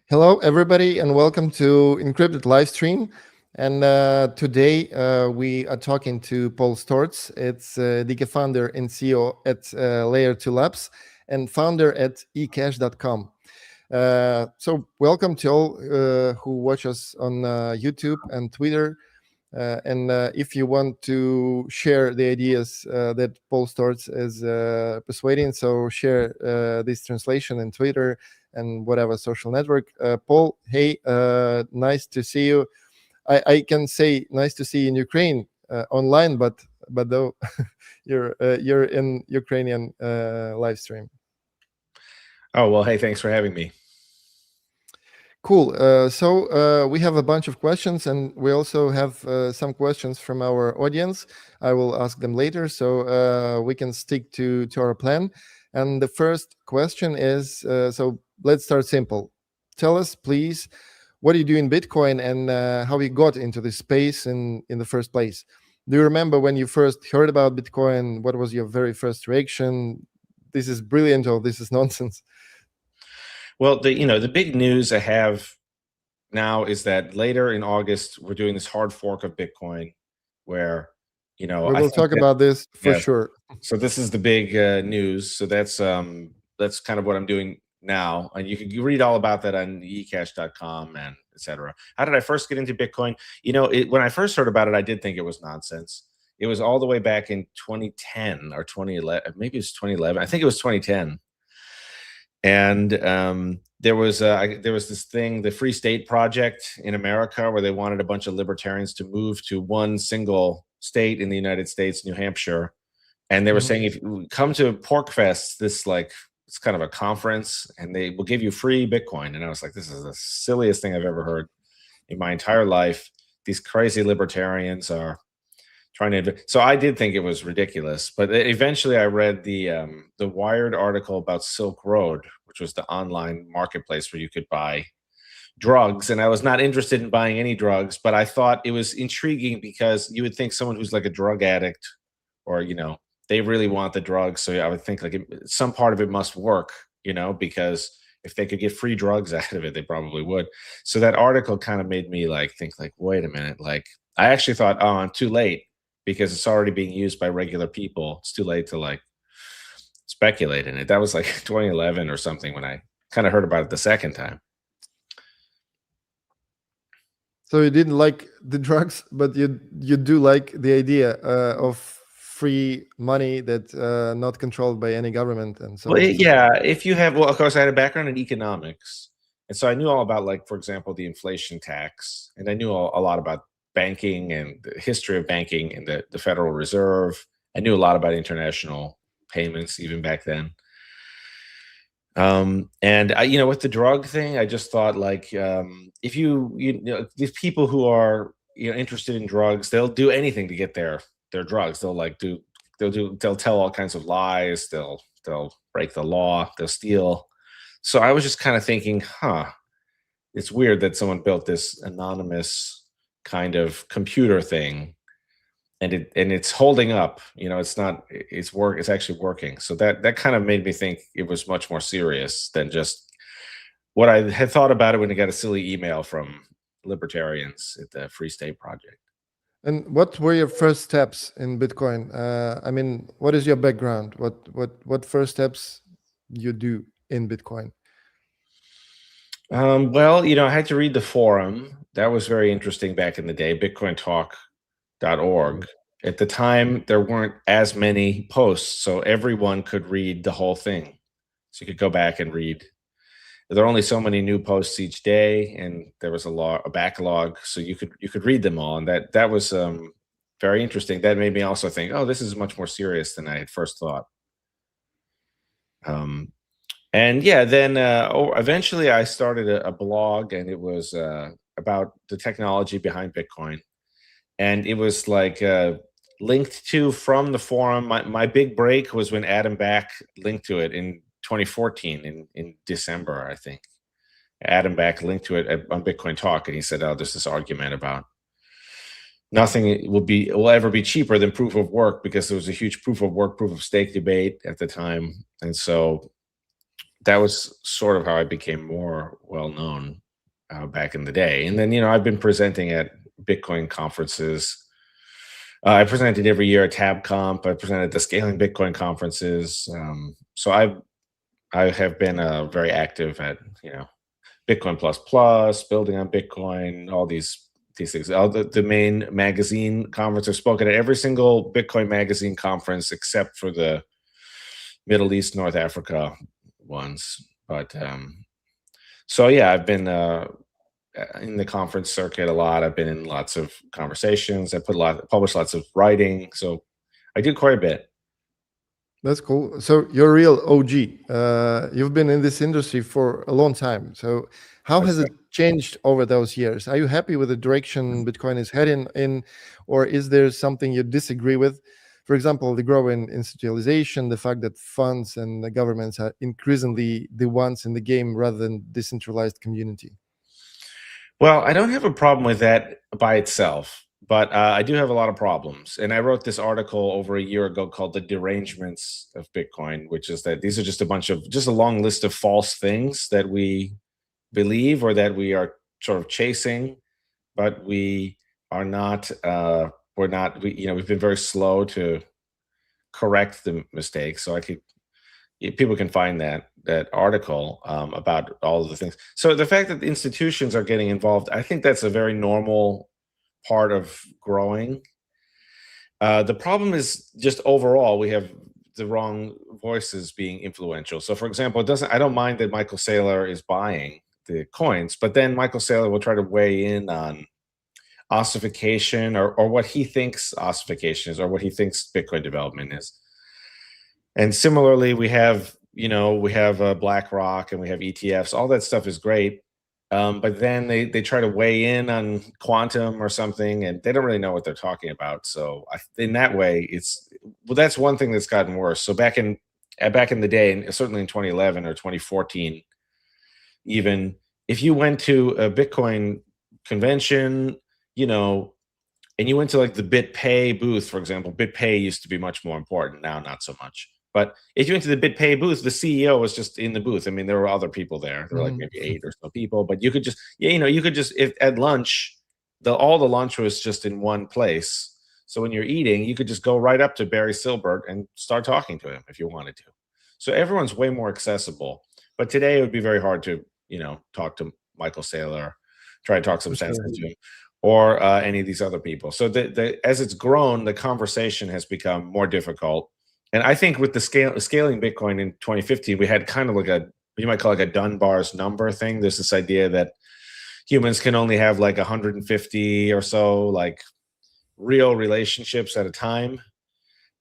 Hello, everybody, and welcome to Incrypted live stream. And today we are talking to Pol Štorc. It's the founder and CEO at LayerTwo Labs and founder at eCash.com. So welcome to all who watch us on YouTube and Twitter. And if you want to share the ideas that Pol Štorc is persuading, so share this translation in Twitter and whatever social network. Paul, hey, nice to see you. I can say nice to see you in Ukraine online, but though you're in Ukrainian live stream. Oh, well, hey, thanks for having me. Cool. So we have a bunch of questions, and we also have some questions from our audience. I will ask them later, so we can stick to our plan. And the first question is, so let's start simple. Tell us, please, what do you do in Bitcoin and how you got into this space in the first place? Do you remember when you first heard about Bitcoin? What was your very first reaction? This is brilliant, or this is nonsense? Well, the big news I have now is that later in August, we're doing this hard fork of Bitcoin where, we will talk about this for sure. So this is the big news. So that's kind of what I'm doing now. And you read all about that on eCash.com and etc. How did I first get into Bitcoin? When I first heard about it, I did think it was nonsense. It was all the way back in 2010 or 2011. Maybe it was 2011. I think it was 2010. And there was this thing, the Free State Project in America, where they wanted a bunch of libertarians to move to one single state in the United States, New Hampshire. And they were saying, if you come to PorcFest, it's kind of a conference, and they will give you free Bitcoin. And I was like, this is the silliest thing I've ever heard in my entire life. These crazy libertarians are trying to. So I did think it was ridiculous. But eventually I read the Wired article about Silk Road, which was the online marketplace where you could buy drugs. And I was not interested in buying any drugs, but I thought it was intriguing because you would think someone who's like a drug addict or, they really want the drugs. So I would think like some part of it must work, because if they could get free drugs out of it, they probably would. So that article kind of made me think wait a minute. I actually thought, oh, I'm too late because it's already being used by regular people. It's too late to speculate in it. That was 2011 or something when I kind of heard about it the second time. So you didn't like the drugs, but you do like the idea of free money that's not controlled by any government and so on. Yeah, if you have, of course, I had a background in economics. And so I knew all about, for example, the inflation tax. And I knew a lot about banking and the history of banking and the Federal Reserve. I knew a lot about international payments even back then. And I, with the drug thing, I just thought if these people who are interested in drugs, they'll do anything to get their drugs. They'll tell all kinds of lies. They'll break the law. They'll steal. So I was just kind of thinking, it's weird that someone built this anonymous kind of computer thing, and it's holding up. It's actually working. So that kind of made me think it was much more serious than just what I had thought about it when I got a silly email from libertarians at the Free State Project. And what were your first steps in Bitcoin? What is your background? What first steps you do in Bitcoin? Well, I had to read the forum. That was very interesting back in the day, bitcointalk.org. At the time, there weren't as many posts, so everyone could read the whole thing. So you could go back and read. There are only so many new posts each day, and there was a backlog, so you could read them all, and that was very interesting. That made me also think, oh, this is much more serious than I had first thought. And yeah, then eventually I started a blog, and it was about the technology behind Bitcoin, and it was linked to from the forum. My big break was when Adam Back linked to it in 2014 in December, I think. Adam Back linked to it on Bitcoin Talk, and he said, oh, there's this argument about nothing will ever be cheaper than proof of work, because there was a huge proof of work, proof of stake debate at the time. And so that was sort of how I became more well known back in the day. And then I've been presenting at Bitcoin conferences. I presented every year at TabComp. I presented at the Scaling Bitcoin conferences. So I have been very active at Bitcoin plus plus, building on Bitcoin, all these things. All the main magazine conference. I've spoken at every single Bitcoin magazine conference except for the Middle East, North Africa ones. But so yeah, I've been in the conference circuit a lot. I've been in lots of conversations. I published lots of writing. So I do quite a bit. That's cool. So you're a real OG. You've been in this industry for a long time. So how has it changed over those years? Are you happy with the direction Bitcoin is heading in, or is there something you disagree with? For example, the growing institutionalization, the fact that funds and the governments are increasingly the ones in the game rather than decentralized community. Well, I don't have a problem with that by itself. But I do have a lot of problems. And I wrote this article over a year ago called The Derangements of Bitcoin, which is that these are just a long list of false things that we believe or that we are sort of chasing, but we are not, we've been very slow to correct the mistakes. So people can find that article about all of the things. So the fact that the institutions are getting involved, I think that's a very normal part of growing. The problem is just overall we have the wrong voices being influential. So for example, I don't mind that Michael Saylor is buying the coins, but then Michael Saylor will try to weigh in on ossification or what he thinks ossification is or what he thinks Bitcoin development is. And similarly, we have BlackRock and we have ETFs. All that stuff is great. But then they try to weigh in on quantum or something, and they don't really know what they're talking about. So in that way, that's one thing that's gotten worse. So back in the day, and certainly in 2011 or 2014, even if you went to a Bitcoin convention, and you went to like the BitPay booth, for example, BitPay used to be much more important. Now, not so much. But if you went to the BitPay booth, the CEO was just in the booth. I mean, there were other people there. There were like maybe 8 or so people, but you could just, if at lunch, all the lunch was just in one place. So when you're eating, you could just go right up to Barry Silbert and start talking to him if you wanted to. So everyone's way more accessible. But today it would be very hard to, talk to Michael Saylor, try to talk some sense into him, or any of these other people. So as it's grown, the conversation has become more difficult. And I think with the scaling Bitcoin in 2015, we had kind of like you might call it like a Dunbar's number thing. There's this idea that humans can only have like 150 or so like real relationships at a time.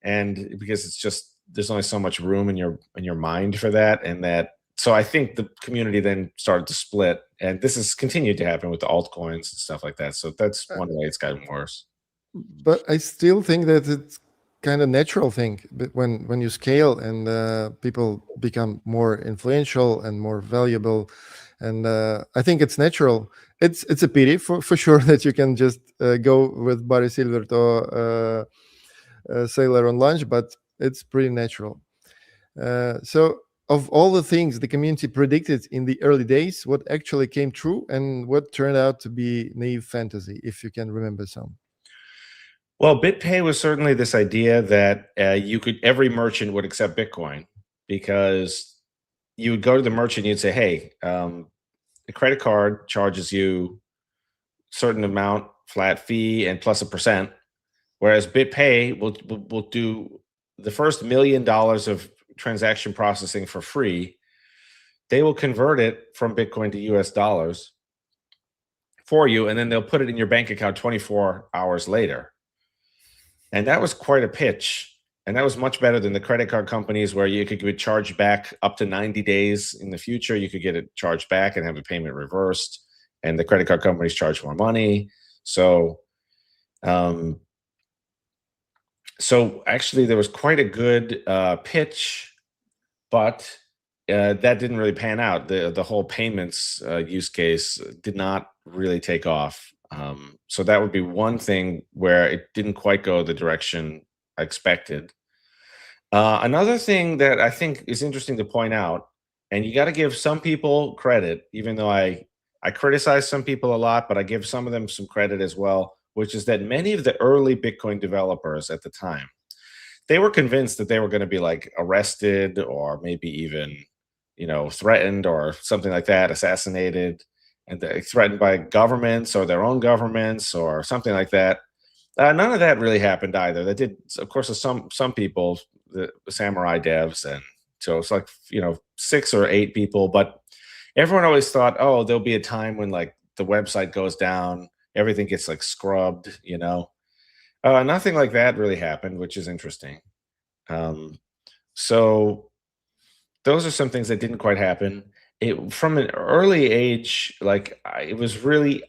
And because it's just, there's only so much room in your mind for that. So I think the community then started to split. And this has continued to happen with the altcoins and stuff like that. So that's one way it's gotten worse. But I still think that it's kind of natural thing. But when you scale and people become more influential and more valuable, and I think it's natural. It's a pity for sure that you can just go with Barry Silbert or Saylor on lunch, but it's pretty natural. So of all the things the community predicted in the early days, what actually came true and what turned out to be naive fantasy, if you can remember some? Well, BitPay was certainly this idea that every merchant would accept Bitcoin, because you would go to the merchant, you'd say, hey, the credit card charges you a certain amount flat fee and plus a %, whereas BitPay will do the first $1 million of transaction processing for free. They will convert it from Bitcoin to US dollars for you, and then they'll put it in your bank account 24 hours later. And that was quite a pitch. And that was much better than the credit card companies, where you could get charged back up to 90 days in the future. You could get it charged back and have the payment reversed. And the credit card companies charge more money. So, actually there was quite a good pitch, but that didn't really pan out. The whole payments use case did not really take off. So that would be one thing where it didn't quite go the direction I expected. Another thing that I think is interesting to point out And you got to give some people credit, even though I criticize some people a lot, but I give some of them some credit as well, which is that many of the early Bitcoin developers at the time, they were convinced that they were going to be like arrested or maybe even, threatened or something like that, assassinated, and they're threatened by governments or their own governments or something like that. None of that really happened either. That did, of course, some people, the samurai devs, and so it's like 6 or 8 people, but everyone always thought, oh, there'll be a time when like the website goes down, everything gets like scrubbed, Nothing like that really happened, which is interesting. So those are some things that didn't quite happen. From an early age, it was really,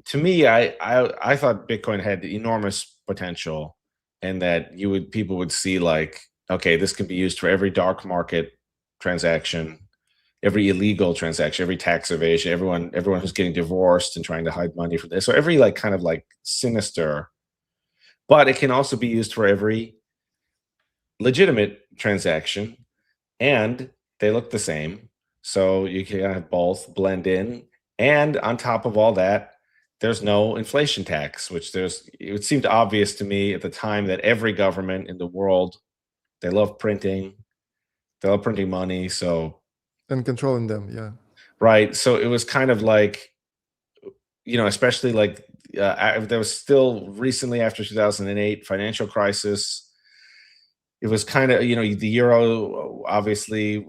to me, I thought Bitcoin had enormous potential, and that people would see like, okay, this can be used for every dark market transaction, every illegal transaction, every tax evasion, everyone who's getting divorced and trying to hide money from this. So every like kind of like sinister, but it can also be used for every legitimate transaction, and they look the same. So you can have both blend in. And on top of all that, there's no inflation tax, it seemed obvious to me at the time that every government in the world, they love printing money. So, And controlling them, yeah. right. So it was kind of like, especially like there was still recently after 2008 financial crisis. It was kind of, the euro obviously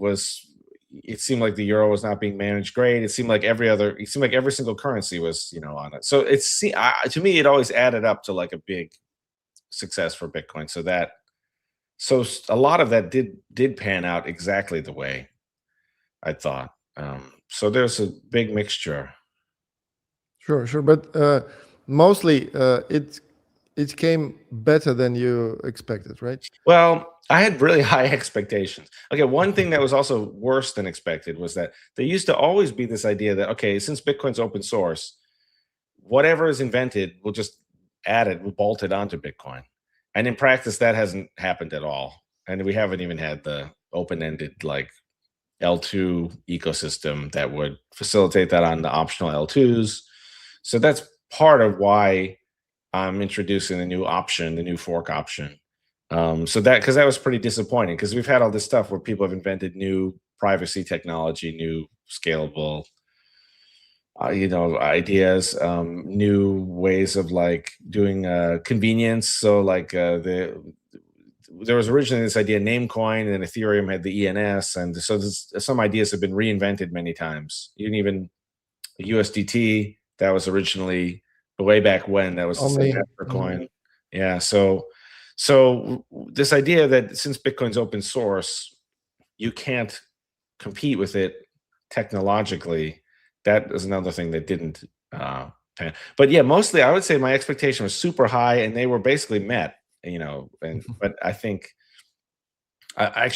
it seemed like the euro was not being managed great. It seemed like every single currency was, on it. So to me, it always added up to like a big success for Bitcoin. So a lot of that did pan out exactly the way I thought. So there's a big mixture. Sure. But mostly it came better than you expected, right? Well, I had really high expectations. Okay, one thing that was also worse than expected was that there used to always be this idea that, okay, since Bitcoin's open source, whatever is invented, we'll just we'll bolt it onto Bitcoin. And in practice, that hasn't happened at all. And we haven't even had the open-ended like L2 ecosystem that would facilitate that on the optional L2s. So that's part of why I'm introducing the new fork option. Because that was pretty disappointing, because we've had all this stuff where people have invented new privacy technology, new scalable, ideas, new ways of like doing convenience. So like there was originally this idea Namecoin, and then Ethereum had the ENS, and so some ideas have been reinvented many times. Even USDT, that was originally way back when, that was the coin. Yeah, so this idea that since Bitcoin's open source, you can't compete with it technologically, that is another thing that didn't pan. But yeah, mostly I would say my expectation was super high, and they were basically met, but I think I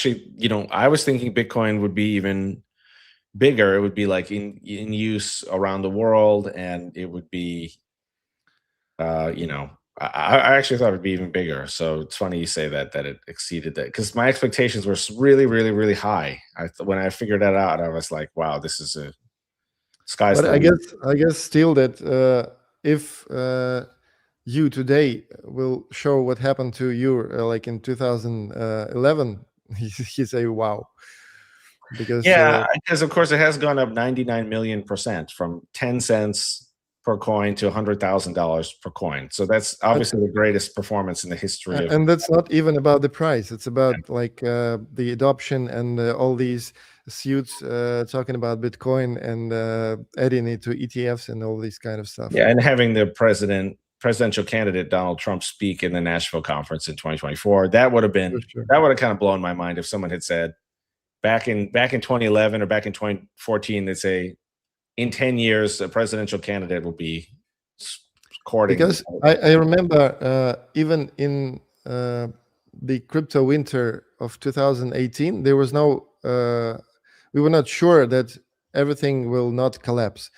was thinking Bitcoin would be even bigger. It would be like in use around the world, and it would be I actually thought it'd be even bigger. So it's funny you say that it exceeded that, because my expectations were really, really, really high. When I figured that out, I was like, wow, this is a sky's the limit. I guess still that if you today will show what happened to you like in 2011, he say wow, because because of course it has gone up 99 million% from 10 cents per coin to $100,000 per coin. So that's obviously the greatest performance in the history of. And that's not even about the price. It's about like the adoption and all these suits talking about Bitcoin and adding it to ETFs and all these kind of stuff. Yeah, and having the presidential candidate Donald Trump speak in the Nashville conference in 2024, that would have been that would have kind of blown my mind if someone had said back in 2011 or back in 2014, they'd say, in 10 years, a presidential candidate will be courting. Because I remember even in the crypto winter of 2018, there was we were not sure that everything will not collapse.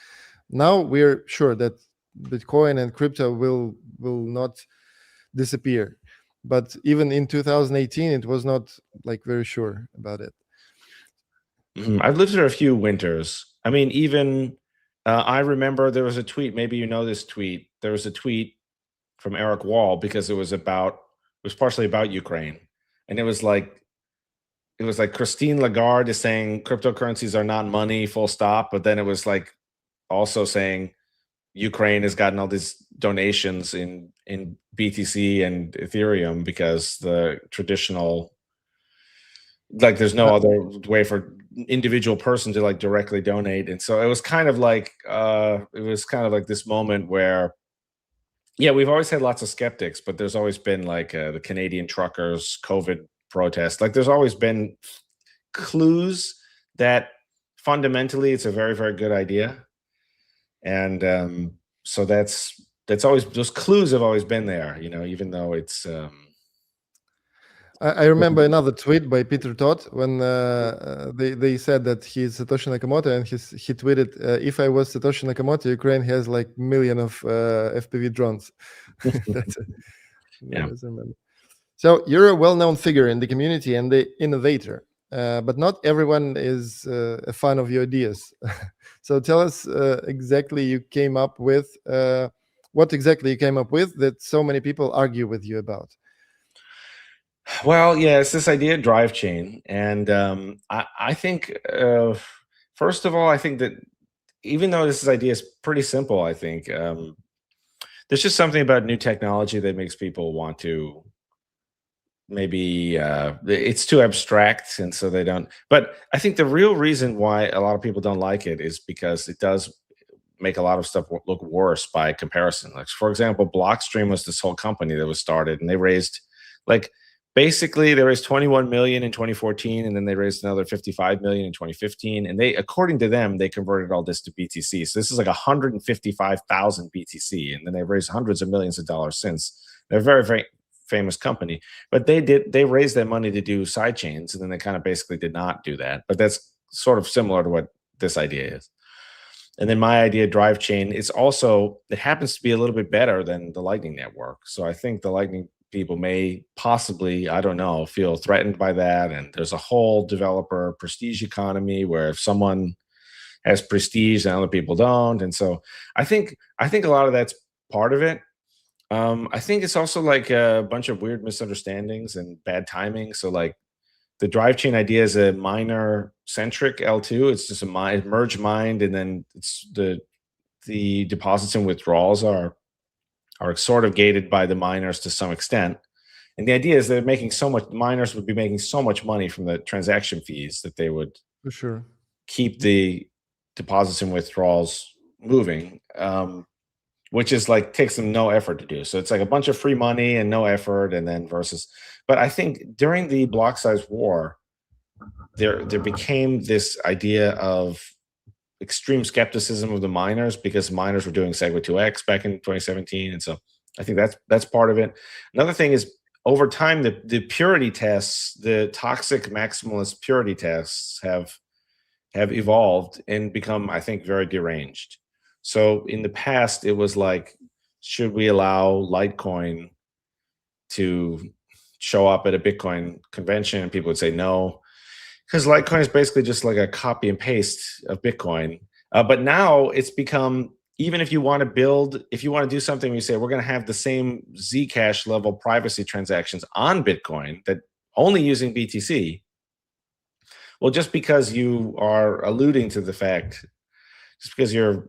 Now we're sure that Bitcoin and crypto will not disappear. But even in 2018, it was not like very sure about it. I've lived through a few winters. I mean, even I remember there was a tweet. Maybe you know this tweet. There was a tweet from Eric Wall because it was partially about Ukraine, and it was like Christine Lagarde is saying cryptocurrencies are not money, full stop. But then it was like also saying Ukraine has gotten all these donations in BTC and Ethereum because the traditional, like, there's no other way for individual person to like directly donate. And so it was kind of like this moment where, yeah, we've always had lots of skeptics, but there's always been like the Canadian truckers COVID protest. Like, there's always been clues that fundamentally it's a very, very good idea. And so that's always, those clues have always been there, even though it's I remember another tweet by Peter Todd when they said that he's Satoshi Nakamoto, and he tweeted, "If I was Satoshi Nakamoto, Ukraine has like million of FPV drones." That's it. Yeah. I remember. So you're a well-known figure in the community and the innovator, but not everyone is a fan of your ideas. So tell us exactly you came up with what exactly you came up with that so many people argue with you about. Well, yeah, it's this idea of drive chain. And I think, first of all, I think that even though this idea is pretty simple, I think there's just something about new technology that makes people want to maybe it's too abstract. And so they don't. But I think the real reason why a lot of people don't like it is because it does make a lot of stuff look worse by comparison. Like, for example, Blockstream was this whole company that was started, and they raised basically they raised 21 million in 2014, and then they raised another 55 million in 2015. And they, according to them, they converted all this to BTC. So this is like 155,000 BTC, and then they've raised hundreds of millions of dollars since. They're a very, very famous company, but they raised that money to do side chains, and then they kind of basically did not do that. But that's sort of similar to what this idea is. And then my idea, drive chain, it happens to be a little bit better than the Lightning Network. So I think the Lightning people may possibly, I don't know, feel threatened by that. And there's a whole developer prestige economy where if someone has prestige and other people don't. And so I think a lot of that's part of it. I think it's also like a bunch of weird misunderstandings and bad timing. So like the drive chain idea is a miner centric L2. It's just a merge mined, and then it's the deposits and withdrawals are sort of gated by the miners to some extent. And the idea is they're making so much, miners would be making so much money from the transaction fees that they would for sure keep the deposits and withdrawals moving, which is like takes them no effort to do. So it's like a bunch of free money and no effort, and then but I think during the block size war, there became this idea of extreme skepticism of the miners because miners were doing Segwit 2x back in 2017. And so I think that's part of it. Another thing is over time, the purity tests, the toxic maximalist purity tests have evolved and become, I think, very deranged. So in the past, it was like, should we allow Litecoin to show up at a Bitcoin convention? And people would say no, because Litecoin is basically just like a copy and paste of Bitcoin. But now it's become, even if you want to do something, you say, we're going to have the same Zcash level privacy transactions on Bitcoin that only using BTC. Well, just because you are alluding to the fact, just because you're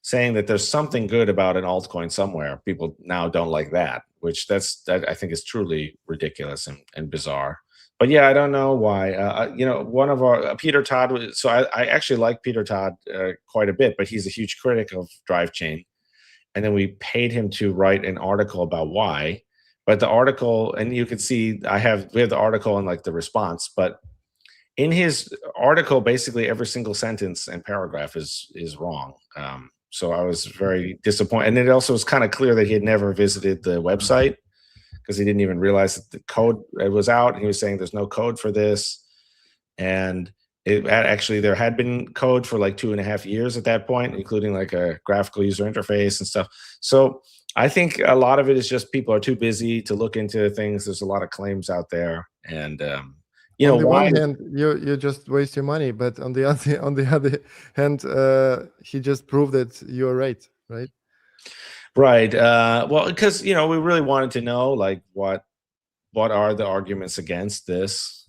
saying that there's something good about an altcoin somewhere, people now don't like that, which that I think is truly ridiculous and bizarre. But yeah, I don't know why. One of our Peter Todd. So I actually like Peter Todd quite a bit, but he's a huge critic of drive chain. And then we paid him to write an article about why. But the article, and you can see we have the article and like the response. But in his article, basically every single sentence and paragraph is wrong. So I was very disappointed. And it also was kind of clear that he had never visited the website because he didn't even realize that the code was out. He was saying there's no code for this. And actually there had been code for like 2.5 years at that point, including like a graphical user interface and stuff. So I think a lot of it is just people are too busy to look into things. There's a lot of claims out there. And you know, on the why? one hand, you just waste your money, but on the other hand, he just proved that you're right, right? Right. Well, because we really wanted to know, like, what are the arguments against this.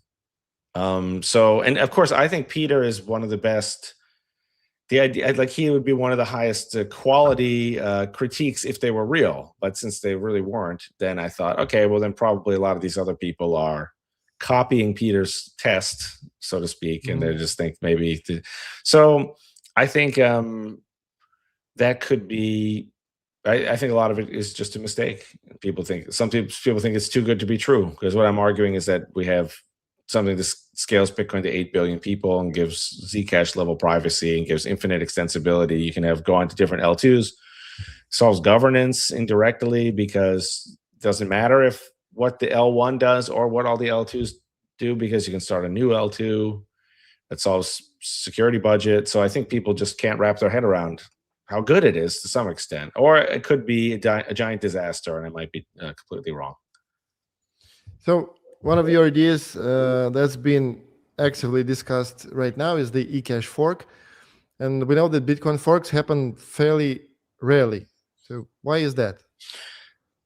So, and of course, I think Peter is one of the best. The idea, like, he would be one of the highest quality critiques if they were real. But since they really weren't, then I thought, okay, well, then probably a lot of these other people are copying Peter's test, so to speak, and they just think maybe. So I think that could be. I think a lot of it is just a mistake. Some people think it's too good to be true, because what I'm arguing is that we have something that scales Bitcoin to 8 billion people and gives Zcash level privacy and gives infinite extensibility. You can go on to different L2s, solves governance indirectly, because it doesn't matter if what the L1 does or what all the L2s do, because you can start a new L2 that solves security budget. So I think people just can't wrap their head around how good it is to some extent, or it could be a giant disaster, and I might be completely wrong. So one of your ideas that's been actively discussed right now is the eCash fork, and we know that Bitcoin forks happen fairly rarely. So why is that?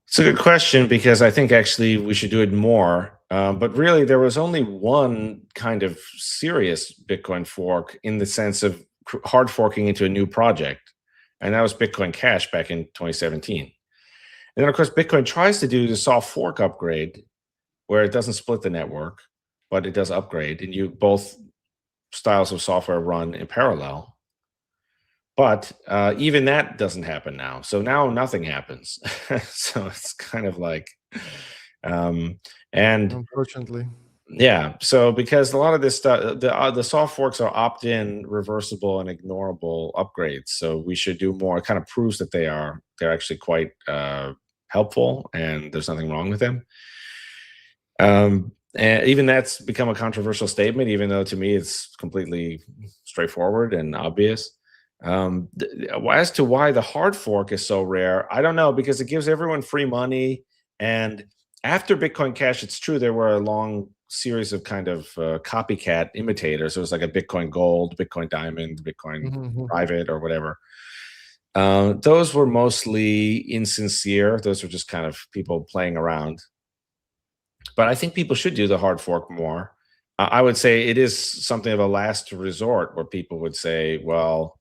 It's a good question, because I think actually we should do it more. But really, there was only one kind of serious Bitcoin fork in the sense of hard forking into a new project. And that was Bitcoin Cash back in 2017. And then, of course, Bitcoin tries to do the soft fork upgrade, where it doesn't split the network, but it does upgrade. And both styles of software run in parallel. But even that doesn't happen now. So now nothing happens. So it's kind of like, and unfortunately. Yeah. So because a lot of this stuff, the soft forks are opt-in, reversible, and ignorable upgrades. So we should do more. It kind of proves that they're actually quite helpful, and there's nothing wrong with them. And even that's become a controversial statement, even though to me it's completely straightforward and obvious. As to why the hard fork is so rare, I don't know, because it gives everyone free money. And after Bitcoin Cash, it's true there were a long series of kind of copycat imitators. It was like a Bitcoin Gold, Bitcoin Diamond, Bitcoin Private, or whatever. Those were mostly insincere. Those were just kind of people playing around. But I think people should do the hard fork more. I would say it is something of a last resort, where people would say, well,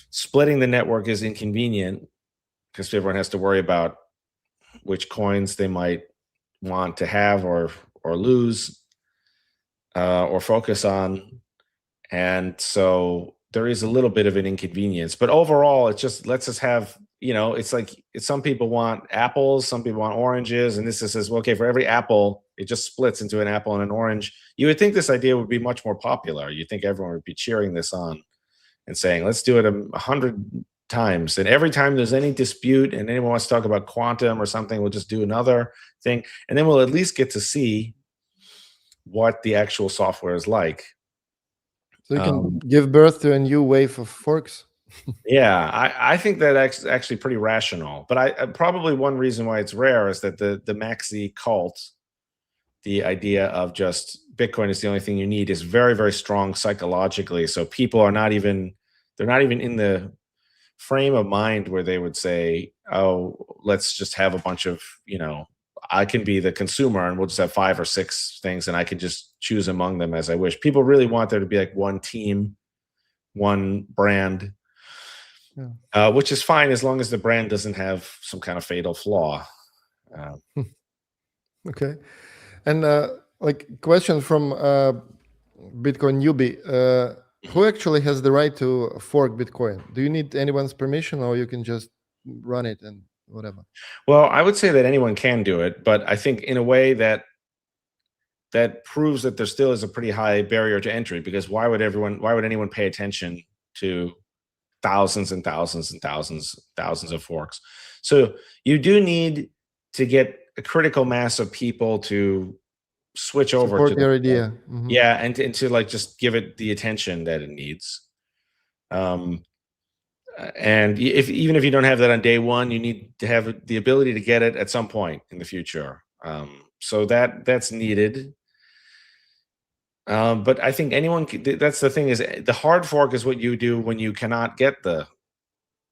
splitting the network is inconvenient because everyone has to worry about which coins they might want to have or lose or focus on. And so there is a little bit of an inconvenience. But overall, it just lets us have, it's like some people want apples, some people want oranges. And this says, well, okay, for every apple, it just splits into an apple and an orange. You would think this idea would be much more popular. You think everyone would be cheering this on and saying, let's do it 100 times. And every time there's any dispute and anyone wants to talk about quantum or something, we'll just do another thing. And then we'll at least get to see what the actual software is like. So you can give birth to a new wave of forks. Yeah, I think that actually pretty rational. But probably one reason why it's rare is that the maxi cult, the idea of just Bitcoin is the only thing you need, is very, very strong psychologically. So people are not even in the frame of mind where they would say, oh, let's just have a bunch of, I can be the consumer and we'll just have 5 or 6 things and I can just choose among them as I wish. People really want there to be like one team, one brand, which is fine as long as the brand doesn't have some kind of fatal flaw. Okay. And question from Bitcoin newbie. Who actually has the right to fork Bitcoin? Do you need anyone's permission, or you can just run it and whatever? Well, I would say that anyone can do it, but I think in a way that proves that there still is a pretty high barrier to entry, because why would anyone pay attention to thousands and thousands and thousands of forks? So you do need to get a critical mass of people to switch over Support to your idea. Yeah, and to like just give it the attention that it needs. And even if you don't have that on day one, you need to have the ability to get it at some point in the future. So that's needed. But I think that's the thing, is the hard fork is what you do when you cannot get the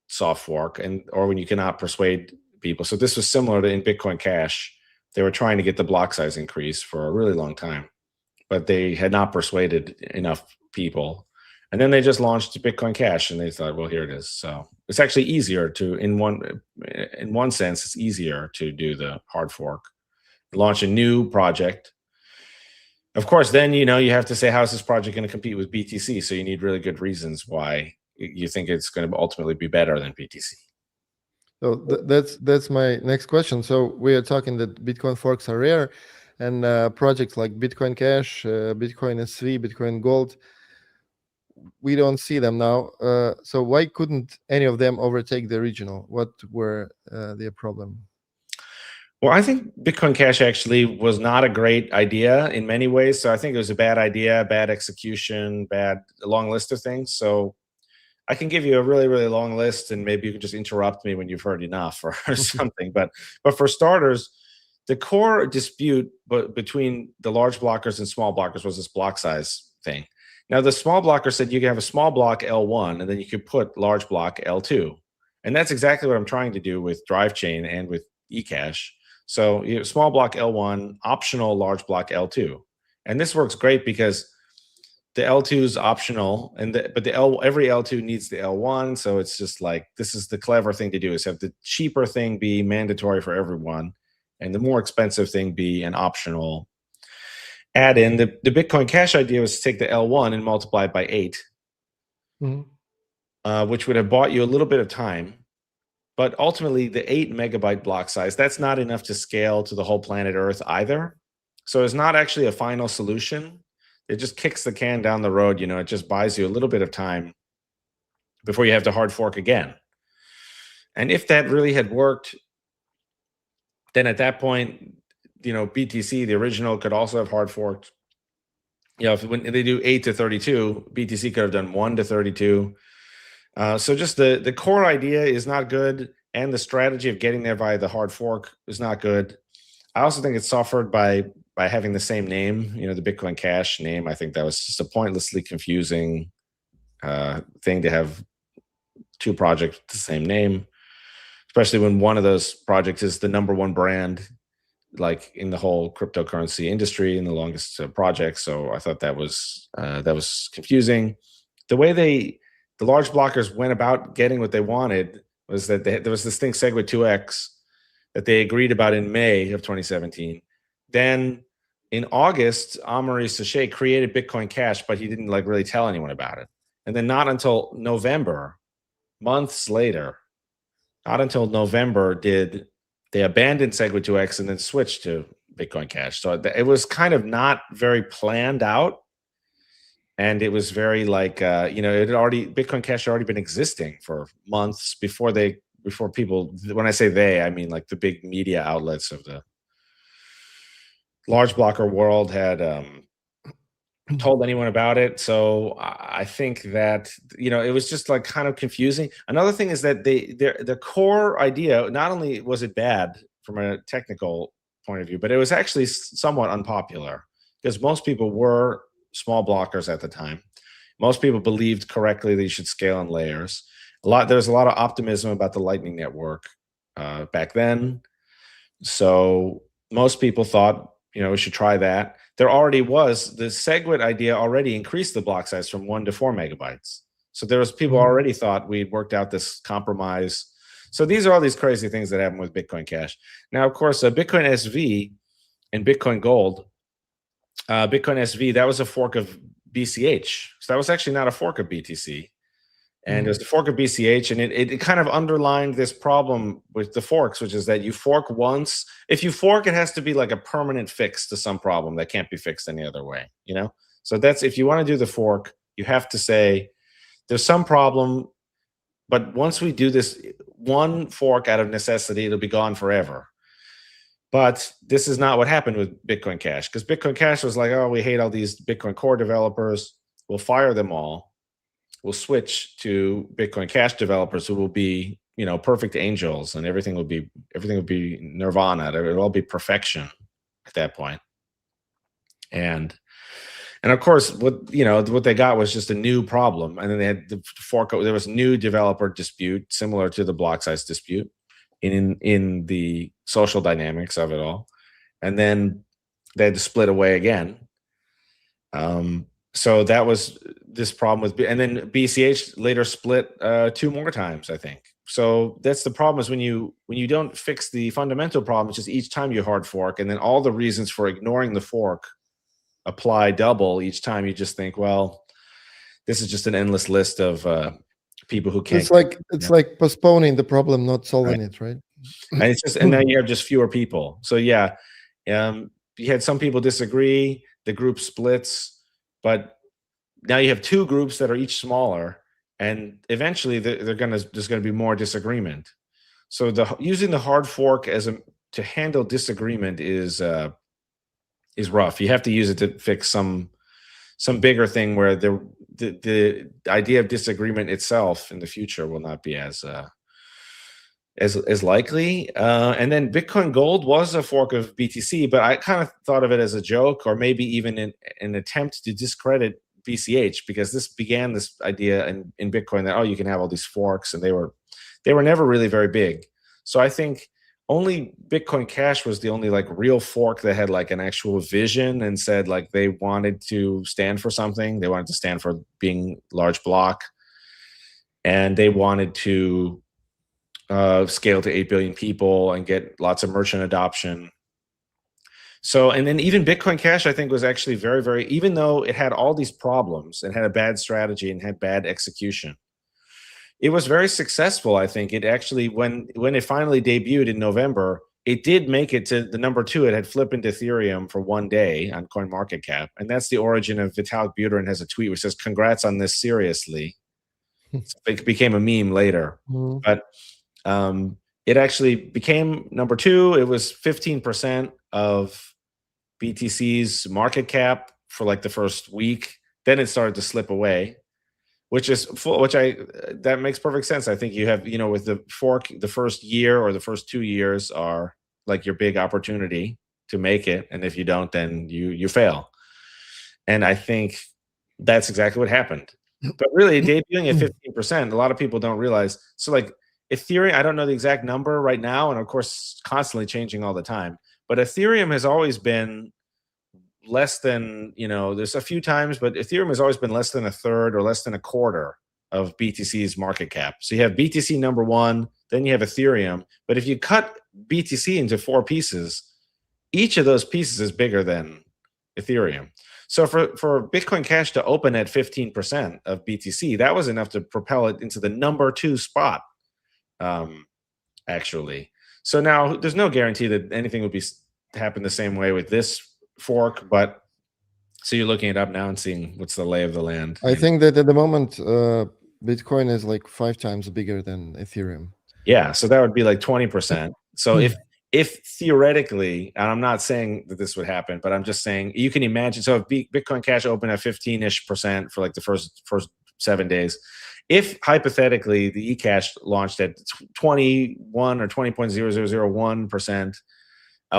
soft fork or when you cannot persuade people. So this was similar to in Bitcoin Cash. They were trying to get the block size increase for a really long time, but they had not persuaded enough people. And then they just launched Bitcoin Cash, and they thought, well, here it is. So it's actually easier to, in one sense, it's easier to do the hard fork, launch a new project. Of course, then, you have to say, how is this project going to compete with BTC? So you need really good reasons why you think it's going to ultimately be better than BTC. So that's my next question. So we are talking that Bitcoin forks are rare, and projects like Bitcoin Cash, Bitcoin SV, Bitcoin Gold, we don't see them now. So why couldn't any of them overtake the original? What were their problem? Well, I think Bitcoin Cash actually was not a great idea in many ways. So I think it was a bad idea, bad execution, a long list of things. So I can give you a really, really long list, and maybe you can just interrupt me when you've heard enough or something. But for starters, the core dispute between the large blockers and small blockers was this block size thing. Now, the small blocker said you can have a small block L1, and then you could put large block L2. And that's exactly what I'm trying to do with Drive Chain and with eCash. So you have small block L1, optional large block L2. And this works great because the L2 is optional, but every L2 needs the L1. So it's just like, this is the clever thing to do, is have the cheaper thing be mandatory for everyone, and the more expensive thing be an optional add-in. The Bitcoin Cash idea was to take the L1 and multiply it by 8, which would have bought you a little bit of time. But ultimately, the 8 megabyte block size, that's not enough to scale to the whole planet Earth either. So it's not actually a final solution. It just kicks the can down the road. It just buys you a little bit of time before you have to hard fork again. And if that really had worked, then at that point, BTC, the original, could also have hard forked. When they do 8 to 32, BTC could have done 1 to 32. So just the core idea is not good, and the strategy of getting there via the hard fork is not good. I also think it's suffered by having the same name, the Bitcoin Cash name. I think that was just a pointlessly confusing thing to have two projects with the same name, especially when one of those projects is the #1 brand, like in the whole cryptocurrency industry, and the longest project. So I thought that was confusing. The way the large blockers went about getting what they wanted was that there was this thing, SegWit2x, that they agreed about in May of 2017. Then in August, Amaury Sachet created Bitcoin Cash, but he didn't really tell anyone about it. And then not until November, months later, not until November did they abandon SegWit2x and then switch to Bitcoin Cash. So it was kind of not very planned out. And it was very Bitcoin Cash had already been existing for months before people, when I say they, I mean like the big media outlets of the large blocker world had told anyone about it. So I think that, it was just kind of confusing. Another thing is that the core idea, not only was it bad from a technical point of view, but it was actually somewhat unpopular, because most people were small blockers at the time. Most people believed correctly that you should scale in layers. There was a lot of optimism about the Lightning Network back then. So most people thought, we should try that. There already was the SegWit idea already increased the block size from 1 to 4 megabytes. So there was people already thought we'd worked out this compromise. So these are all these crazy things that happen with Bitcoin Cash. Now, of course, Bitcoin SV and Bitcoin Gold, Bitcoin SV, that was a fork of BCH. So that was actually not a fork of BTC. And it was the fork of BCH, and it kind of underlined this problem with the forks, which is that you fork once. If you fork, it has to be like a permanent fix to some problem that can't be fixed any other way, So that's, if you want to do the fork, you have to say there's some problem, but once we do this one fork out of necessity, it'll be gone forever. But this is not what happened with Bitcoin Cash, because Bitcoin Cash was like, oh, we hate all these Bitcoin Core developers. We'll fire them all. We'll switch to Bitcoin Cash developers who will be, perfect angels, and everything will be nirvana. It'll all be perfection at that point. And And of course, what they got was just a new problem, and then they had the fork. There was a new developer dispute, similar to the block size dispute, in the social dynamics of it all, and then they had to split away again. So that was this problem with, and then BCH later split 2 more times, I think. So that's the problem, is when you don't fix the fundamental problem, it's just each time you hard fork, and then all the reasons for ignoring the fork apply double each time. You just think, well, this is just an endless list of people who can't. It's like postponing the problem, not solving it, right? And it's just, and now you have just fewer people. So yeah, you had some people disagree, the group splits, but now you have 2 groups that are each smaller, and eventually there's going to be more disagreement. So using the hard fork to handle disagreement is rough. You have to use it to fix some bigger thing where the idea of disagreement itself in the future will not be as likely. And then Bitcoin Gold was a fork of BTC, but I kind of thought of it as a joke, or maybe even an attempt to discredit BCH, because this began this idea in Bitcoin that, oh, you can have all these forks, and they were never really very big. So I think only Bitcoin Cash was the only like real fork that had like an actual vision and said like they wanted to stand for something. They wanted to stand for being large block, and they wanted to scale to 8 billion people and get lots of merchant adoption. So, and then even Bitcoin Cash, I think, was actually very, very, even though it had all these problems and had a bad strategy and had bad execution, it was very successful. I think it actually, when it finally debuted in November, it did make it to the number 2. It had flipped into Ethereum for 1 day on CoinMarketCap. And that's the origin of Vitalik Buterin has a tweet which says, "Congrats on this, seriously." It became a meme later. But it actually became number 2. It was 15% of BTC's market cap for like the first week. Then it started to slip away, that makes perfect sense. I think you have, with the fork, the first year or the first 2 years are like your big opportunity to make it. And if you don't, then you fail. And I think that's exactly what happened. But really, debuting at 15%, a lot of people don't realize. So like Ethereum, I don't know the exact number right now, and of course, constantly changing all the time. But Ethereum has always been less than, there's a few times, but Ethereum has always been less than a third or less than a quarter of BTC's market cap. So you have BTC number 1, then you have Ethereum. But if you cut BTC into 4 pieces, each of those pieces is bigger than Ethereum. So for Bitcoin Cash to open at 15% of BTC, that was enough to propel it into the number 2 spot, actually. So now there's no guarantee that anything would happen the same way with this fork, but so you're looking it up now and seeing what's the lay of the land. I think that at the moment, Bitcoin is like 5 times bigger than Ethereum. Yeah, so that would be like 20%. So if theoretically, and I'm not saying that this would happen, but I'm just saying you can imagine. So if Bitcoin Cash opened at 15-ish% for like the first 7 days, if hypothetically the eCash launched at 21 or 20.0001%,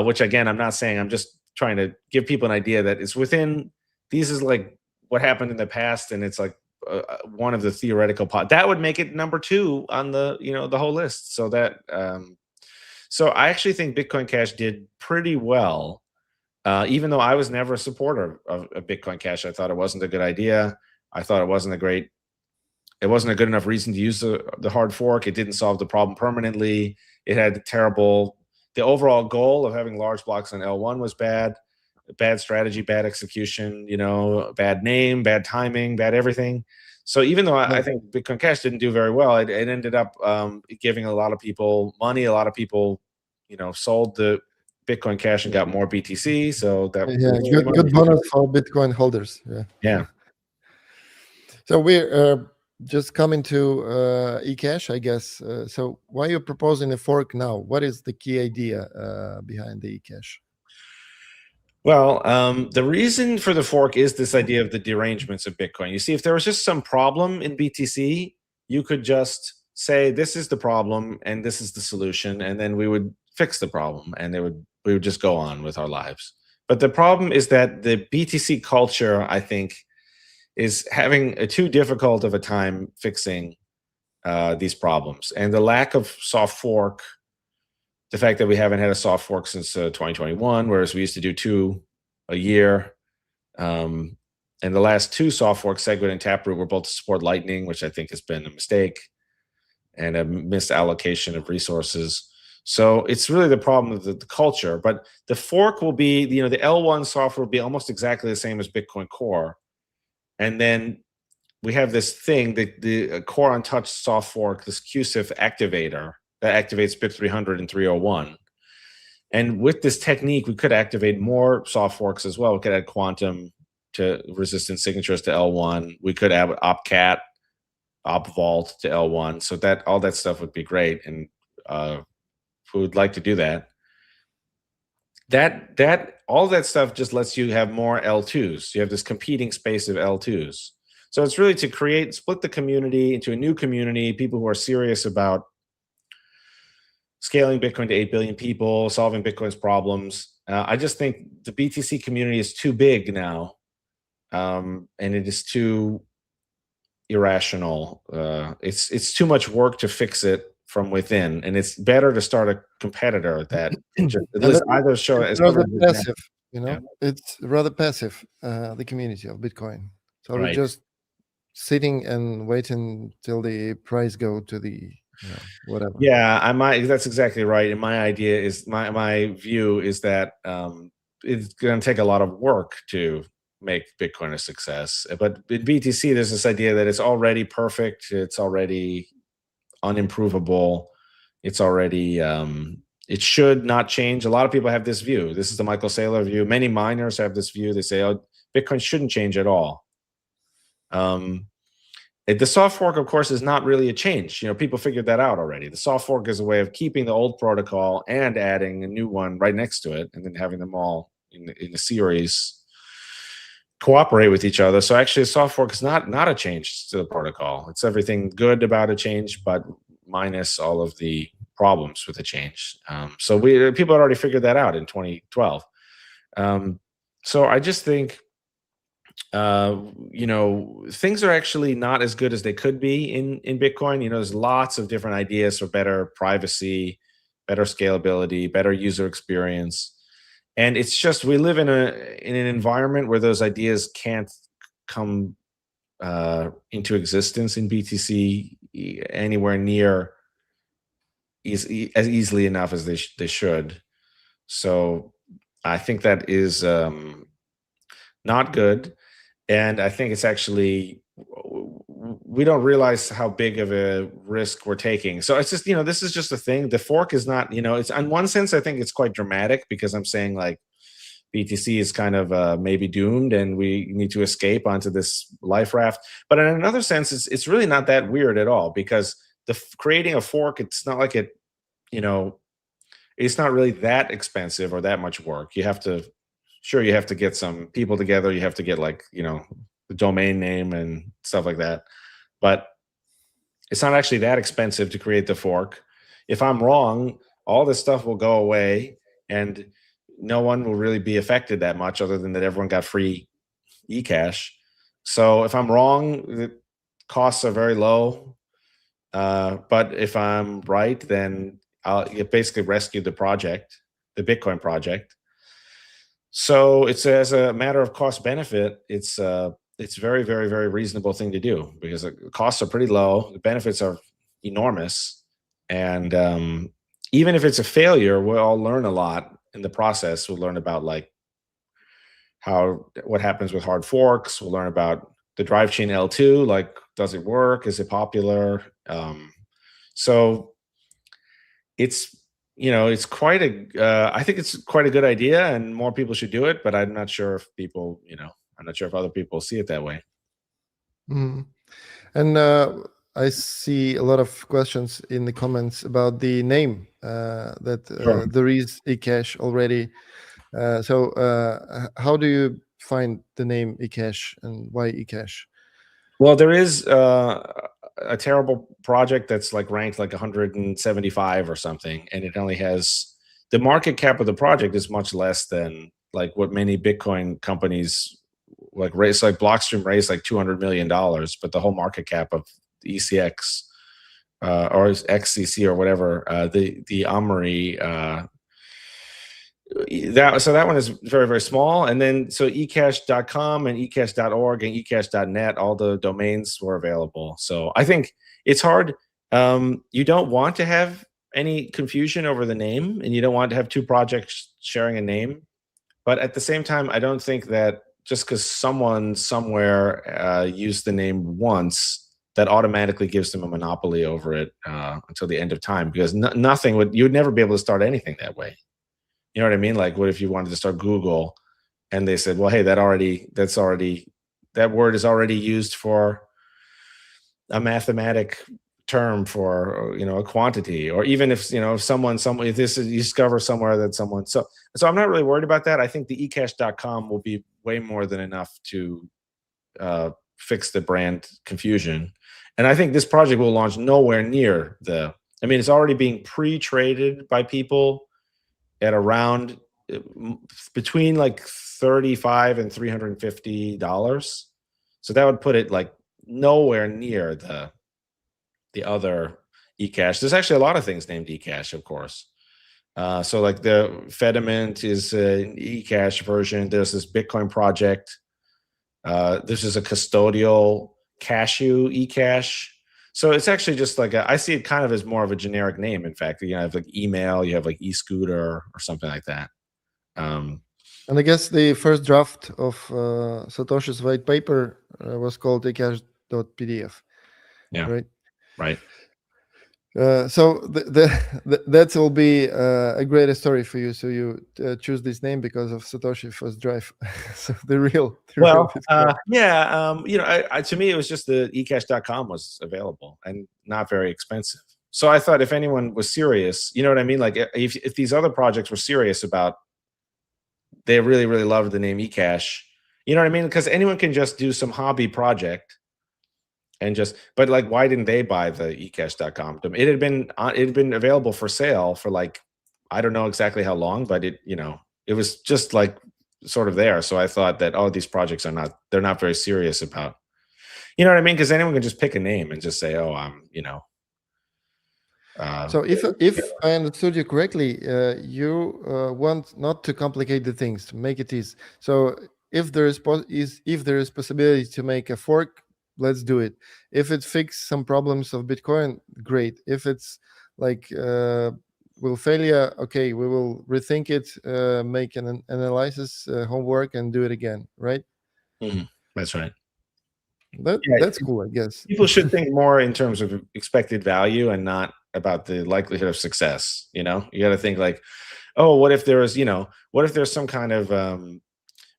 which again, I'm not saying, I'm just trying to give people an idea that it's within, these is like what happened in the past, and it's like one of the theoretical that would make it number 2 on the the whole list. So that so I actually think Bitcoin Cash did pretty well, even though I was never a supporter of Bitcoin Cash. I thought it wasn't a good idea. I thought it wasn't a good enough reason to use the hard fork. It didn't solve the problem permanently. It had the overall goal of having large blocks on L1 was bad strategy, bad execution, bad name, bad timing, bad everything. So even though I think Bitcoin Cash didn't do very well, it ended up giving a lot of people money. A lot of people, sold the Bitcoin Cash and got more BTC. So that good bonus for Bitcoin holders. Yeah. So we're just coming to eCash, I guess. So why are you proposing a fork now? What is the key idea behind the eCash? Well, the reason for the fork is this idea of the derangements of Bitcoin. You see, if there was just some problem in BTC, you could just say, this is the problem and this is the solution, and then we would fix the problem, and we would just go on with our lives. But the problem is that the BTC culture, I think, is having too difficult of a time fixing these problems. And the lack of soft fork, the fact that we haven't had a soft fork since 2021, whereas we used to do 2 a year. And the last 2 soft forks, Segwit and Taproot, were both to support Lightning, which I think has been a mistake and a misallocation of resources. So it's really the problem of the culture. But the fork will be, the L1 software will be almost exactly the same as Bitcoin Core. And then we have this thing, the Core Untouched soft fork, this QSIF activator that activates BIP 300 and 301. And with this technique, we could activate more soft forks as well. We could add quantum to resistant signatures to L1. We could add opcat, opvault to L1. So that all that stuff would be great. And who would like to do that? All that stuff just lets you have more L2s. You have this competing space of L2s. So it's really to split the community into a new community, people who are serious about scaling Bitcoin to 8 billion people, solving Bitcoin's problems. I just think the BTC community is too big now, and it is too irrational. It's too much work to fix it from within, and it's better to start a competitor that just either show it's rather passive. It's rather passive. The community of Bitcoin, so we're just sitting and waiting till the price go to the whatever. Yeah, that's exactly right. And my idea is my view is that it's going to take a lot of work to make Bitcoin a success. But in BTC, there's this idea that it's already perfect. It's already unimprovable. It's already it should not change. A lot of people have this view. This is the Michael Saylor view. Many miners have this view. They say, oh, Bitcoin shouldn't change at all. The soft fork, of course, is not really a change. People figured that out already. The soft fork is a way of keeping the old protocol and adding a new one right next to it, and then having them all in a series cooperate with each other. So actually, a soft fork is not a change to the protocol. It's everything good about a change, but minus all of the problems with the change. So people had already figured that out in 2012. So I just think things are actually not as good as they could be in Bitcoin. There's lots of different ideas for better privacy, better scalability, better user experience. And it's just, we live in an environment where those ideas can't come into existence in BTC anywhere near as easily enough as they should. So I think that is not good. And I think it's actually, we don't realize how big of a risk we're taking. So it's just, this is just a thing. The fork is not, it's, in one sense, I think it's quite dramatic, because I'm saying like BTC is kind of maybe doomed and we need to escape onto this life raft. But in another sense, it's really not that weird at all, because creating a fork, it's not like it, it's not really that expensive or that much work. You have to get some people together. You have to get the domain name and stuff like that. But it's not actually that expensive to create the fork. If I'm wrong, all this stuff will go away and no one will really be affected that much, other than that everyone got free eCash. So if I'm wrong, the costs are very low. But if I'm right, then it basically rescued the project, the Bitcoin project. So it's, as a matter of cost benefit, it's very, very, very reasonable thing to do, because the costs are pretty low, the benefits are enormous, and even if it's a failure, we'll all learn a lot in the process. We'll learn about what happens with hard forks. We'll learn about the drive chain L2, does it work? Is it popular? So it's, it's quite I think it's quite a good idea, and more people should do it, but I'm not sure if people, I'm not sure if other people see it that way. Mm. And I see a lot of questions in the comments about the name, that there is eCash already. So how do you find the name eCash, and why eCash? Well, there is a terrible project that's ranked 175 or something, and it only has, the market cap of the project is much less than like what many Bitcoin companies like raised, like Blockstream raised like $200 million, but the whole market cap of the ECX or XCC or whatever, the Omri, that one is very, very small. And then so eCash.com and eCash.org and eCash.net, all the domains were available. So I think it's hard. You don't want to have any confusion over the name, and you don't want to have two projects sharing a name. But at the same time, I don't think that just because someone somewhere used the name once, that automatically gives them a monopoly over it until the end of time, because nothing would, you would never be able to start anything that way. You know what I mean? Like, what if you wanted to start Google and they said, well, hey, that word is already used for a mathematic term for, a quantity, or even if, if this is, you discover somewhere that someone, so I'm not really worried about that. I think the eCash.com will be way more than enough to fix the brand confusion. And I think this project will launch nowhere near it's already being pre-traded by people at around between like $35 and $350. So that would put it like nowhere near the other eCash. There's actually a lot of things named eCash, of course. So like the Fediment is an eCash version. There's this Bitcoin project. This is a custodial Cashew eCash. So it's actually just like I see it kind of as more of a generic name. In fact, you have like email, you have like eScooter or something like that. And I guess the first draft of Satoshi's white paper was called eCash.pdf. Yeah. Right. Right. So that will be a great story for you. So you choose this name because of Satoshi first drive. So the real to me, it was just the eCash.com was available and not very expensive. So I thought if anyone was serious, you know what I mean? Like if these other projects were serious about, they really, really loved the name eCash, you know what I mean? Because anyone can just do some hobby project and but like, why didn't they buy the eCash.com? It had been available for sale for like, I don't know exactly how long, but it was just like sort of there. So I thought that, these projects they're not very serious about, you know what I mean? Because anyone can just pick a name and just say, so if I understood you correctly, you want not to complicate the things, to make it easy. So if there is possibility to make a fork, let's do it. If it fixes some problems of Bitcoin, great. If it's like will failure, okay, we will rethink it, make an analysis, homework, and do it again, right? Mm-hmm. That's right. That's cool, I guess. People should think more in terms of expected value and not about the likelihood of success. You got to think like, what if there's some kind of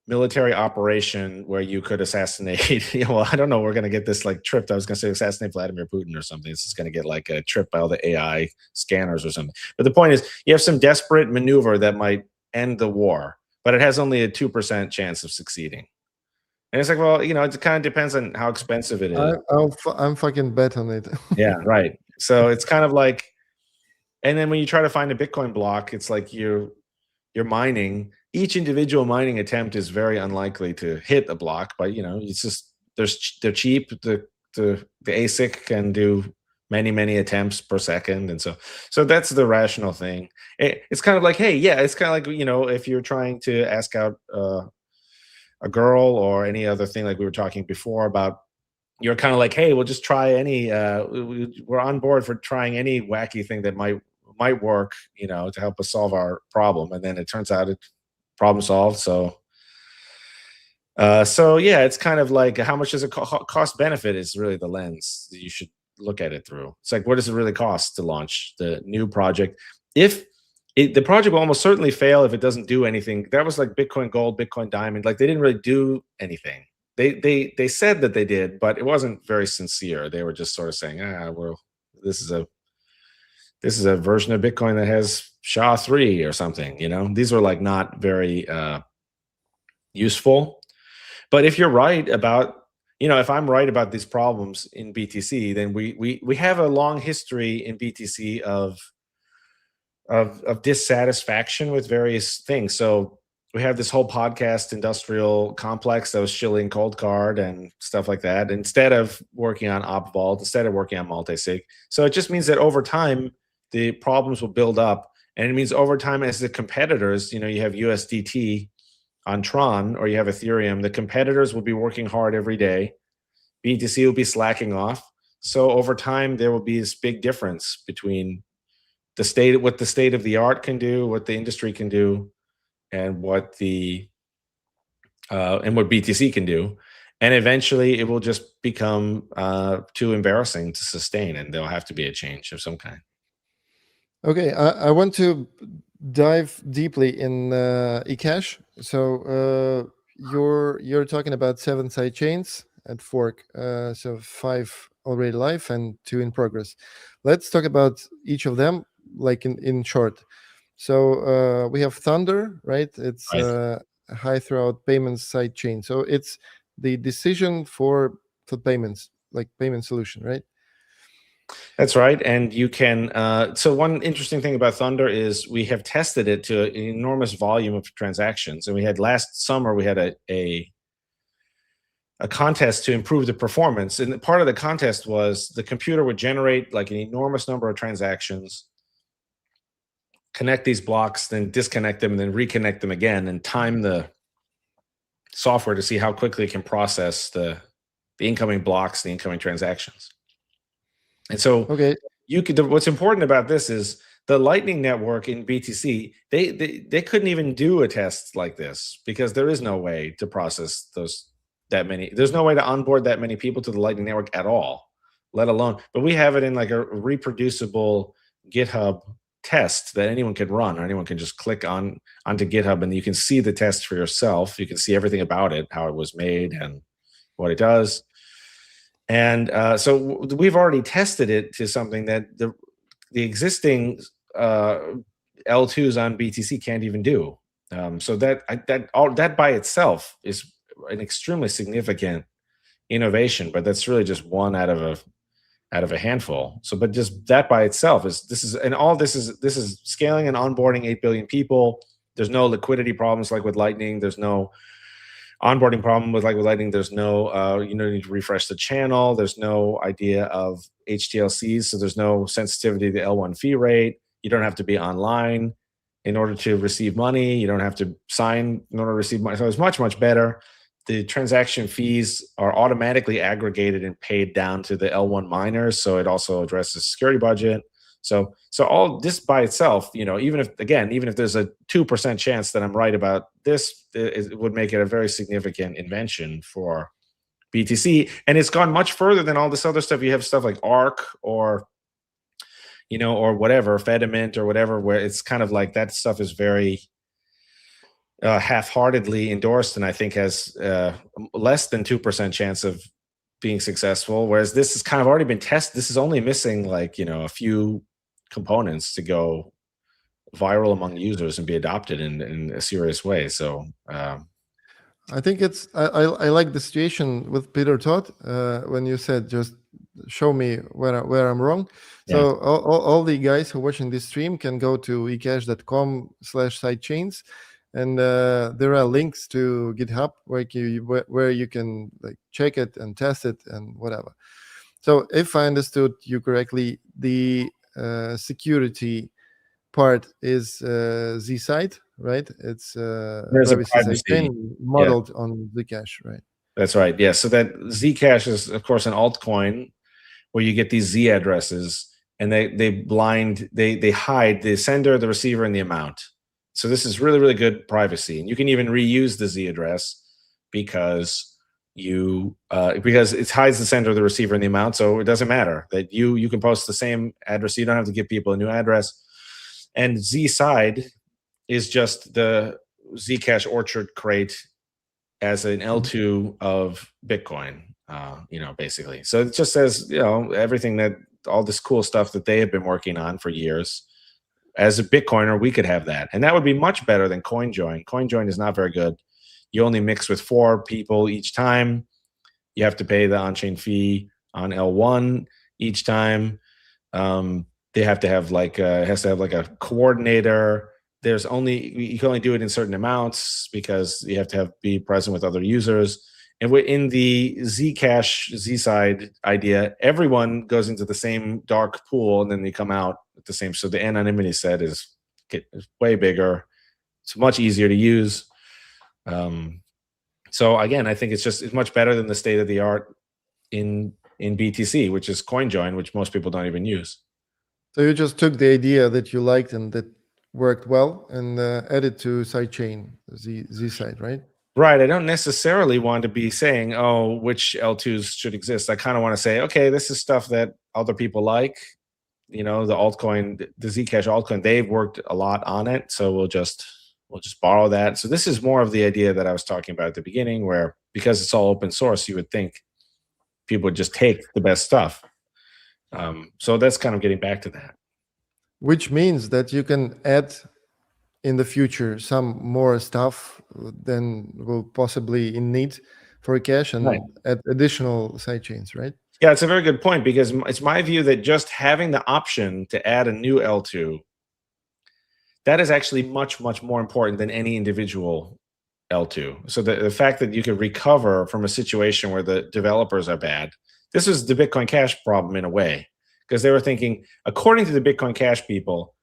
military operation where you could assassinate, I don't know, we're going to get this like tripped. I was going to say assassinate Vladimir Putin or something. This is going to get like a trip by all the AI scanners or something. But the point is, you have some desperate maneuver that might end the war, but it has only a 2% chance of succeeding. And it's like, well, it kind of depends on how expensive it is. I'm fucking bet on it. Yeah, right. So it's kind of like, and then when you try to find a Bitcoin block, it's like you're mining. Each individual mining attempt is very unlikely to hit a block, but it's just they're cheap. The ASIC can do many attempts per second, and so that's the rational thing. It's kind of like, hey, yeah, it's kind of like if you're trying to ask out a girl or any other thing, like we were talking before about, you're kind of like, hey, we'll just try any. We're on board for trying any wacky thing that might work, to help us solve our problem, and then it turns out it's problem solved. So yeah, it's kind of like how much does it cost benefit is really the lens that you should look at it through. It's like, what does it really cost to launch the new project? The project will almost certainly fail if it doesn't do anything. That was like Bitcoin Gold, Bitcoin Diamond. Like they didn't really do anything. They said that they did, but it wasn't very sincere. They were just sort of saying, well, this is a version of Bitcoin that has SHA-3 or something. These were like not very useful. But if you're right about, if I'm right about these problems in BTC, then we have a long history in BTC of dissatisfaction with various things. So we have this whole podcast industrial complex that was shilling cold card and stuff like that, instead of working on op vault, instead of working on multi-sig. So it just means that over time, the problems will build up. And it means over time, as the competitors, you have USDT on Tron, or you have Ethereum, the competitors will be working hard every day. BTC will be slacking off. So over time, there will be this big difference between what the state of the art can do, what the industry can do, and what what BTC can do. And eventually it will just become too embarrassing to sustain, and there'll have to be a change of some kind. Okay, I want to dive deeply in eCash. So you're talking about 7 side chains at fork, so 5 already live and 2 in progress. Let's talk about each of them, like in short. So we have Thunder, right? It's Right. a high throughput payments side chain. So it's the decision for payments, like payment solution, right? That's right. And you can, so one interesting thing about Thunder is we have tested it to an enormous volume of transactions. And we had last summer, we had a contest to improve the performance. And part of the contest was the computer would generate like an enormous number of transactions, connect these blocks, then disconnect them, and then reconnect them again, and time the software to see how quickly it can process the incoming blocks, the incoming transactions. And so Okay. what's important about this is the Lightning Network in BTC, they couldn't even do a test like this because there is no way to process there's no way to onboard that many people to the Lightning Network at all, let alone, but we have it in like a reproducible GitHub test that anyone can run, or anyone can just click onto GitHub and you can see the test for yourself. You can see everything about it, how it was made and what it does. And so we've already tested it to something that the existing L2s on BTC can't even do. So that by itself is an extremely significant innovation, but that's really just one out of a handful. So, but just that by itself this is scaling and onboarding 8 billion people. There's no liquidity problems like with Lightning. There's no onboarding problem with Lightning. There's no you need to refresh the channel. There's no idea of HTLCs, so there's no sensitivity to L1 fee rate. You don't have to be online in order to receive money. You don't have to sign in order to receive money. So it's much, much better. The transaction fees are automatically aggregated and paid down to the L1 miners. So it also addresses security budget. So all this by itself, even if there's a 2% chance that I'm right about this, it would make it a very significant invention for BTC. And it's gone much further than all this other stuff. You have stuff like ARC or whatever, Fediment or whatever, where it's kind of like that stuff is very half-heartedly endorsed, and I think has less than 2% chance of being successful. Whereas this has kind of already been tested. This is only missing a few components to go viral among users and be adopted in a serious way. So I think I like the situation with Peter Todd when you said just show me where I'm wrong. So yeah. all the guys who are watching this stream can go to ecash.com/sidechains. And there are links to GitHub where you can check it and test it and whatever. So if I understood you correctly, the security part is Z-side, right? It's privacy chain modeled on Zcash, right? That's right. Yeah. So that Zcash is, of course, an altcoin where you get these Z addresses, and they hide the sender, the receiver, and the amount. So this is really, really good privacy, and you can even reuse the Z address because it hides the sender, the receiver, and the amount. So it doesn't matter that you can post the same address. So you don't have to give people a new address. And Z side is just the Zcash orchard crate as an L2 of Bitcoin, basically. So it just says everything all this cool stuff that they have been working on for years. As a Bitcoiner, we could have that. And that would be much better than CoinJoin. CoinJoin is not very good. You only mix with 4 people each time. You have to pay the on-chain fee on L1 each time. They have to have it has to have a coordinator. you can only do it in certain amounts because you have to be present with other users. And in the Zcash Z-side idea, everyone goes into the same dark pool and then they come out at the same. So the anonymity set is way bigger. It's much easier to use. So again, I think it's much better than the state of the art in BTC, which is CoinJoin, which most people don't even use. So you just took the idea that you liked and that worked well and added to sidechain, Z side, right? Right. I don't necessarily want to be saying, oh, which L2s should exist. I kind of want to say, okay, this is stuff that other people like. The altcoin, the Zcash altcoin, they've worked a lot on it. So we'll just borrow that. So this is more of the idea that I was talking about at the beginning, where because it's all open source, you would think people would just take the best stuff. So that's kind of getting back to that. Which means that you can add in the future some more stuff than will possibly in need for cash and add additional sidechains, right? Yeah, it's a very good point, because it's my view that just having the option to add a new L2, that is actually much, much more important than any individual L2. So the fact that you could recover from a situation where the developers are bad, this was the Bitcoin Cash problem in a way, because they were thinking, according to the Bitcoin Cash people,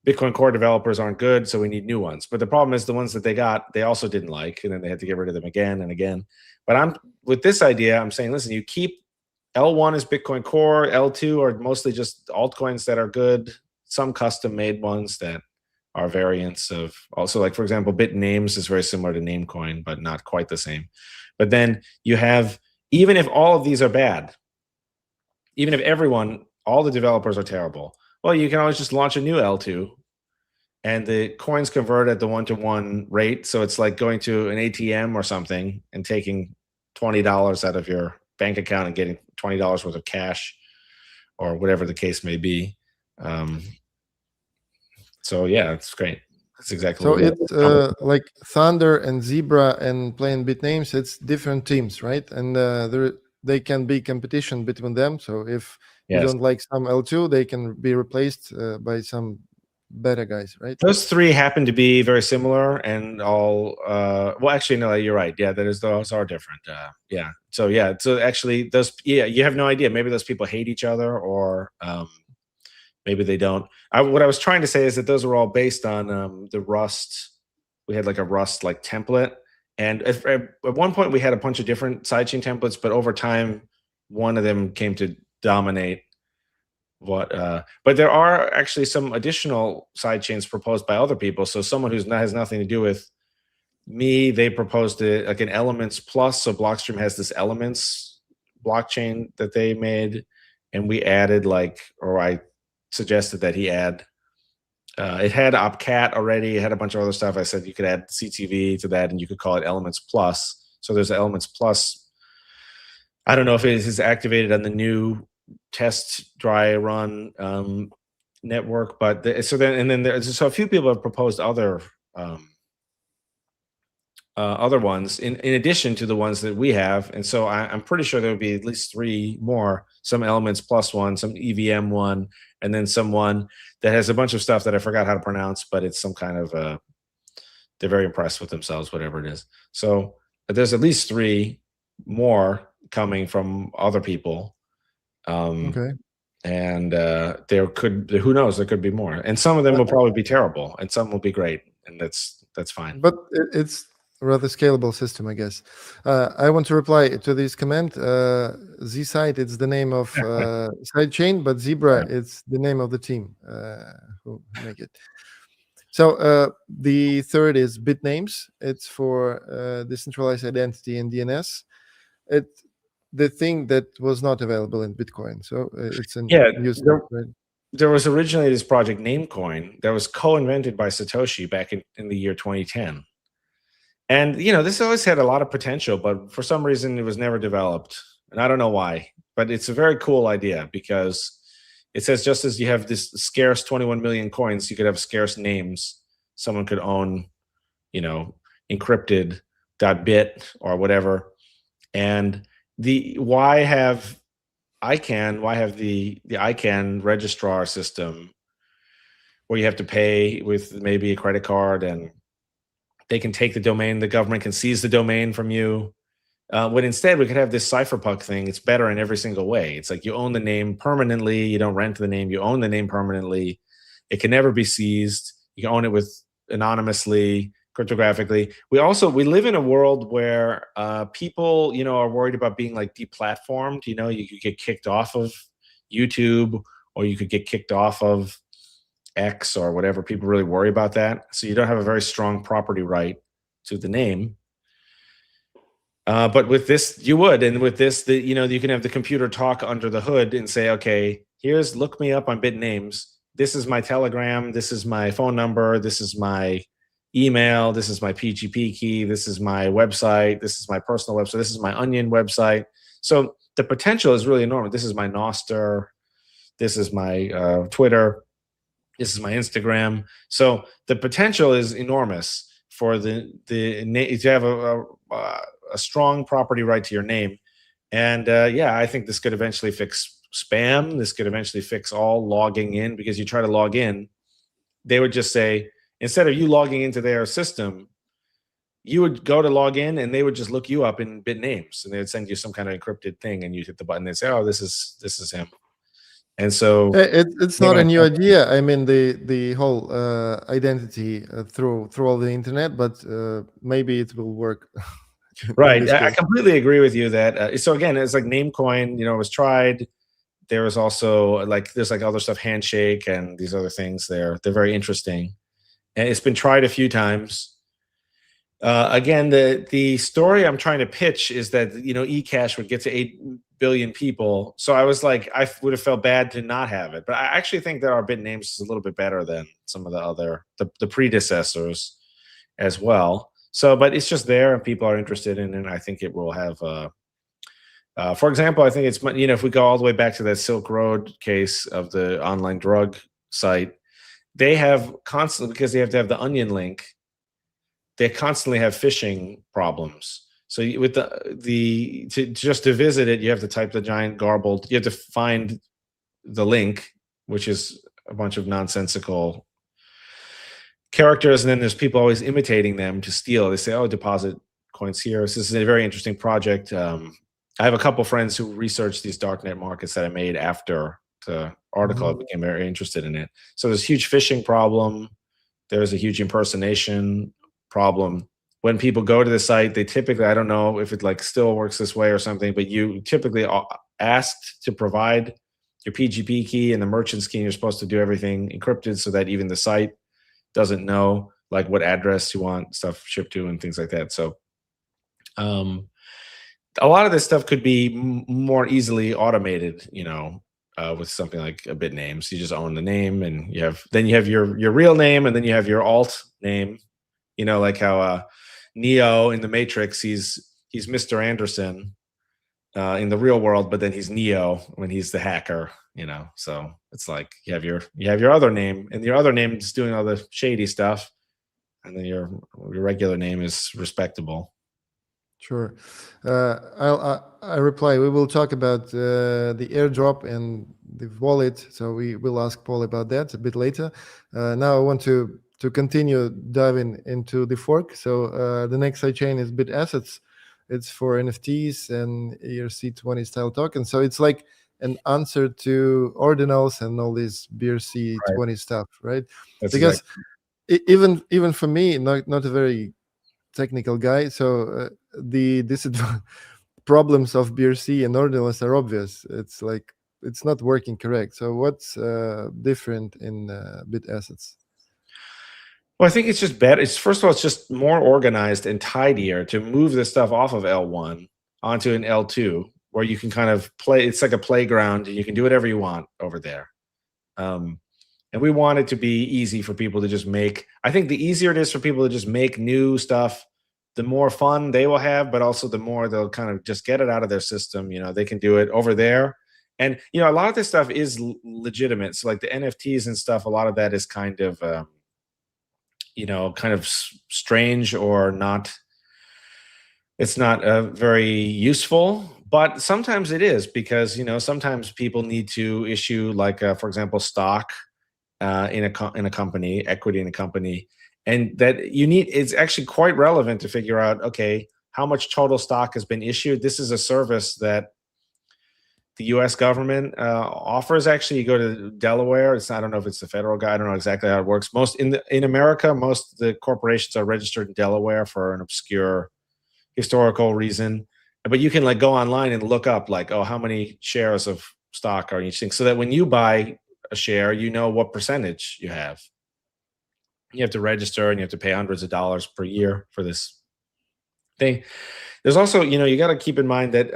Bitcoin Core developers aren't good, so we need new ones. But the problem is the ones that they got, they also didn't like, and then they had to get rid of them again and again. But with this idea, I'm saying, listen, you keep L1 is Bitcoin Core, L2 are mostly just altcoins that are good, some custom-made ones that are variants of, also, like, for example, Bitnames is very similar to Namecoin, but not quite the same. But then you have, even if all of these are bad, even if all the developers are terrible, well, you can always just launch a new L2 and the coins convert at the 1-to-1 rate. So it's like going to an ATM or something and taking $20 out of your bank account and getting $20 worth of cash or whatever the case may be. So yeah, it's great. That's exactly so what it's like Thunder and Zebra and playing Bitnames, it's different teams, right? And they can be competition between them. So if you don't like some L2, they can be replaced by some better guys, right? Those three happen to be very similar and all, well, actually, no, you're right. Yeah, those are different. Yeah. So actually you have no idea. Maybe those people hate each other, or maybe they don't. What I was trying to say is that those are all based on the Rust. We had like a Rust like template. And at one point we had a bunch of different sidechain templates, but over time, one of them came to dominate but there are actually some additional sidechains proposed by other people. So someone who has nothing to do with me, they proposed it like an Elements Plus. So Blockstream has this Elements blockchain that they made, and we added I suggested that he add. It had OpCat already. It had a bunch of other stuff. I said you could add CTV to that, and you could call it Elements Plus. So there's Elements Plus. I don't know if it is activated on the new test dry run network, but so a few people have proposed other ones in addition to the ones that we have, and so I'm pretty sure there would be at least 3 more, some Elements Plus one, some EVM one, and then some one that has a bunch of stuff that I forgot how to pronounce, but it's some kind of they're very impressed with themselves, whatever it is. So there's at least 3 more coming from other people. Okay. And who knows, there could be more, and some of them will probably be terrible and some will be great, and that's fine. But it's a rather scalable system, I guess. I want to reply to this comment. Z side, it's the name of sidechain, but Zebra, it's the name of the team who make it. So the third is Bitnames. It's for decentralized identity and DNS. The thing that was not available in Bitcoin. So it's an there was originally this project Namecoin that was co-invented by Satoshi back in the year 2010. And this always had a lot of potential, but for some reason it was never developed. And I don't know why, but it's a very cool idea, because it says just as you have this scarce 21 million coins, you could have scarce names. Someone could own, Incrypted.bit or whatever. And why have the ICANN registrar system where you have to pay with maybe a credit card, and they can take the domain. The government can seize the domain from you. When instead we could have this cypherpunk thing. It's better in every single way. It's like you own the name permanently. You don't rent the name. You own the name permanently. It can never be seized. You can own it with anonymously, cryptographically. We live in a world where people, are worried about being like deplatformed. You could get kicked off of YouTube, or you could get kicked off of X or whatever. People really worry about that. So you don't have a very strong property right to the name. But with this, you would. And with this, you can have the computer talk under the hood and say, okay, look me up on Bitnames. This is my Telegram. This is my phone number. This is my email. This is my PGP key. This is my website. This is my personal website. This is my Onion website. So the potential is really enormous. This is my Nostr. This is my Twitter. This is my Instagram. So the potential is enormous for to have a strong property right to your name. And I think this could eventually fix spam. This could eventually fix all logging in, because you try to log in, they would just say, instead of you logging into their system, you would go to log in and they would just look you up in Bitnames, and they would send you some kind of encrypted thing, and you hit the button. They'd say, oh, this is him. And so it's not a new idea. I mean, the whole identity through all the internet, but maybe it will work. Right. I completely agree with you that. So again, it's like Namecoin. It was tried. There was also there's other stuff, Handshake and these other things. They're very interesting, and it's been tried a few times. Again, the story I'm trying to pitch is that eCash would get to 8 billion people. So I was like, I would have felt bad to not have it, but I actually think that our Bitnames is a little bit better than some of the other the predecessors as well. So, but it's just there, and people are interested in it. And I think it will have. For example, I think it's if we go all the way back to that Silk Road case of the online drug site, they have constantly, because they have to have the onion link, they constantly have phishing problems. So with to visit it, you have to type the giant garbled. You have to find the link, which is a bunch of nonsensical characters, and then there's people always imitating them to steal. They say, "Oh, deposit coins here." So this is a very interesting project. I have a couple friends who researched these darknet markets that I made after the article. I became very interested in it. So there's a huge phishing problem. There's a huge impersonation problem. When people go to the site, they typically, I don't know if it still works this way or something, but you typically are asked to provide your PGP key and the merchant's key. And you're supposed to do everything encrypted so that even the site doesn't know what address you want stuff shipped to and things like that. So a lot of this stuff could be more easily automated, with something like a Bitnames. You just own the name, and you have your real name, and then you have your alt name. Like how Neo in the Matrix, he's Mr. Anderson in the real world, but then he's Neo when he's the hacker. So it's like you have your other name, and your other name is doing all the shady stuff, and then your regular name is respectable. Sure. I reply. We will talk about the airdrop and the wallet. So we will ask Paul about that a bit later. Now I want to continue diving into the fork. So the next sidechain is BitAssets. It's for NFTs and ERC20 style tokens. So it's like an answer to ordinals and all this BRC20 stuff, right? That's because even for me, not a very technical guy, so the problems of BRC and ordinals are obvious. It's like it's not working correct. So what's different in BitAssets? Well, I think it's just better. First of all, it's just more organized and tidier to move the stuff off of L1 onto an L2, where you can kind of play. It's like a playground, and you can do whatever you want over there. And we want it to be easy for people to just make. I think the easier it is for people to just make new stuff, the more fun they will have, but also the more they'll kind of just get it out of their system. They can do it over there. And, a lot of this stuff is legitimate. So like the NFTs and stuff, a lot of that is kind of, kind of strange or not. It's not very useful, but sometimes it is because, sometimes people need to issue for example, stock in a company, equity in a company, and that it's actually quite relevant to figure out, okay, how much total stock has been issued. This is a service that the U.S. government offers. Actually, you go to Delaware. I don't know if it's the federal guy. I don't know exactly how it works. In America, most of the corporations are registered in Delaware for an obscure historical reason. But you can like go online and look up like, oh, how many shares of stock are you seeing? So that when you buy a share, you know what percentage you have. You have to register and you have to pay hundreds of dollars per year for this thing. There's also, you got to keep in mind that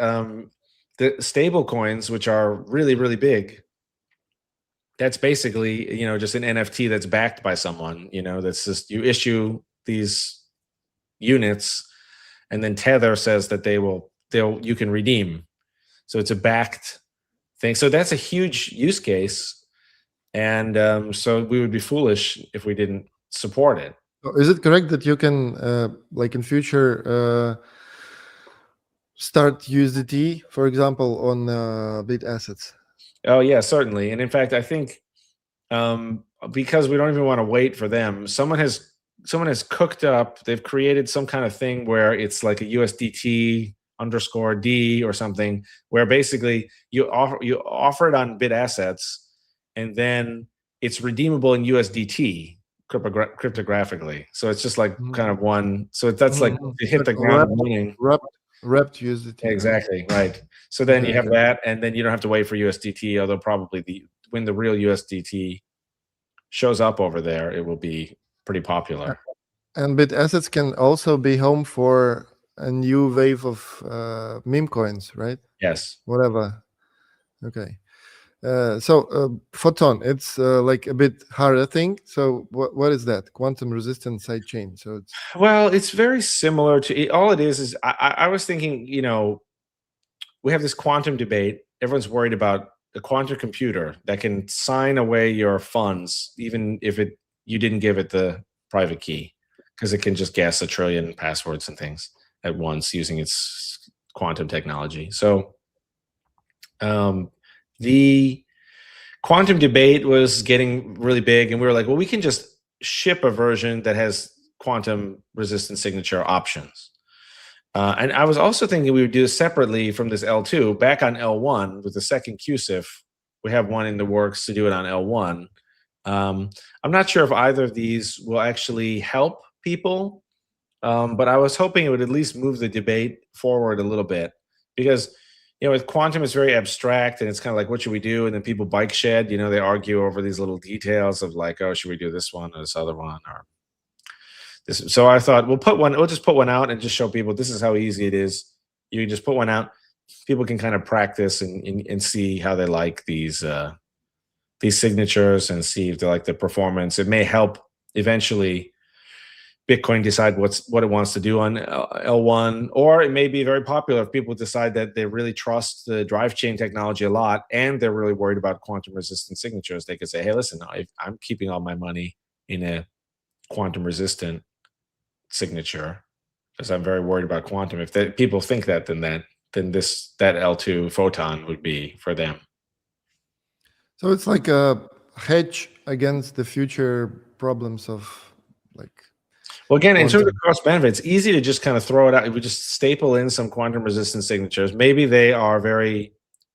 the stable coins, which are really, really big, that's basically, just an NFT that's backed by someone, that's just, you issue these units and then Tether says that you can redeem. So it's a backed thing. So that's a huge use case. And so we would be foolish if we didn't support it. Is it correct that you can, like in future, start USDT, for example, on bit assets? Oh yeah, certainly. And in fact, I think because we don't even want to wait for them, someone has cooked up. They've created some kind of thing where it's like a USDT_D or something, where basically you offer it on bit assets, and then it's redeemable in USDT cryptographically. So it's just like kind of one. So that's like to hit the ground running. Wrapped USDT. Exactly, right. So then you have that, and then you don't have to wait for USDT, although probably when the real USDT shows up over there, it will be pretty popular. And bit assets can also be home for a new wave of meme coins, right? Yes. Whatever. Okay. So Photon, it's like a bit harder thing. So what is that? Quantum resistant sidechain. So it's very similar to all it is I was thinking, we have this quantum debate. Everyone's worried about a quantum computer that can sign away your funds, even if you didn't give it the private key, because it can just guess 1 trillion passwords and things at once using its quantum technology. So the quantum debate was getting really big, and we were like, well, we can just ship a version that has quantum resistant signature options. And I was also thinking we would do this separately from this L2. Back on L1 with the second QSIF, we have one in the works to do it on L1. I'm not sure if either of these will actually help people, but I was hoping it would at least move the debate forward a little bit, because with quantum, it's very abstract, and it's kind of like, what should we do? And then people bike shed, they argue over these little details of like, oh, should we do this one or this other one or this? So I thought we'll just put one out and just show people this is how easy it is. You just put one out. People can kind of practice and see how they like these signatures and see if they like the performance. It may help eventually Bitcoin decide what it wants to do on L1, or it may be very popular if people decide that they really trust the drive chain technology a lot and they're really worried about quantum resistant signatures. They could say, hey, listen, I'm keeping all my money in a quantum resistant signature because I'm very worried about quantum. If people think that, then that L2 Photon would be for them. So it's like a hedge against the future problems of like. Well, again, in terms of cost benefit, it's easy to just kind of throw it out. We just staple in some quantum resistant signatures. Maybe they are very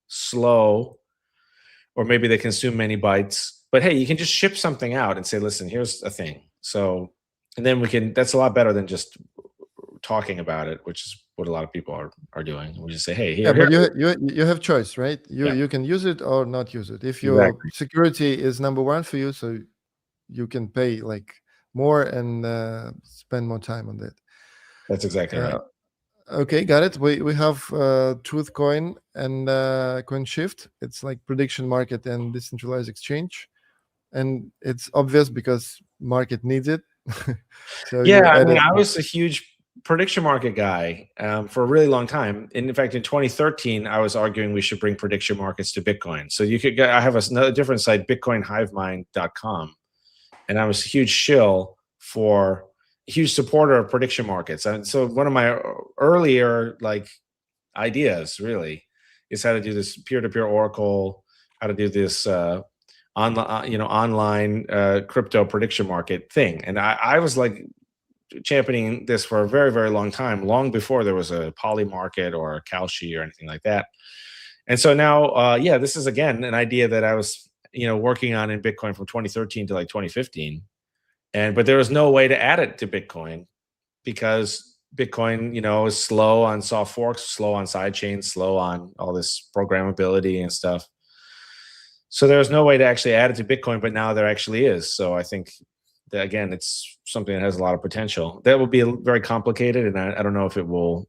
slow, or maybe they consume many bytes. But hey, you can just ship something out and say, listen, here's a thing. So, and then that's a lot better than just talking about it, which is what a lot of people are doing. We just say, hey, here. But you have choice, right? You can use it or not use it. If your security is number one for you, so you can pay like more and spend more time on that. That's exactly right. Okay, got it. We have Truth Coin and CoinShift. It's like prediction market and decentralized exchange, and it's obvious because market needs it. So I was a huge prediction market guy for a really long time. And in fact, in 2013, I was arguing we should bring prediction markets to Bitcoin. So I have a different site, bitcoinhivemind.com. And I was a huge huge supporter of prediction markets. And so one of my earlier ideas really is how to do this peer-to-peer Oracle, how to do this online crypto prediction market thing. And I was like championing this for a very, very long time, long before there was a Poly market or a Kalshi or anything like that. And so now, yeah, this is again an idea that I was, working on in Bitcoin from 2013 to like 2015. But there was no way to add it to Bitcoin because Bitcoin, is slow on soft forks, slow on side chains, slow on all this programmability and stuff. So there was no way to actually add it to Bitcoin, but now there actually is. So I think that, again, it's something that has a lot of potential. That will be very complicated, and I don't know if it will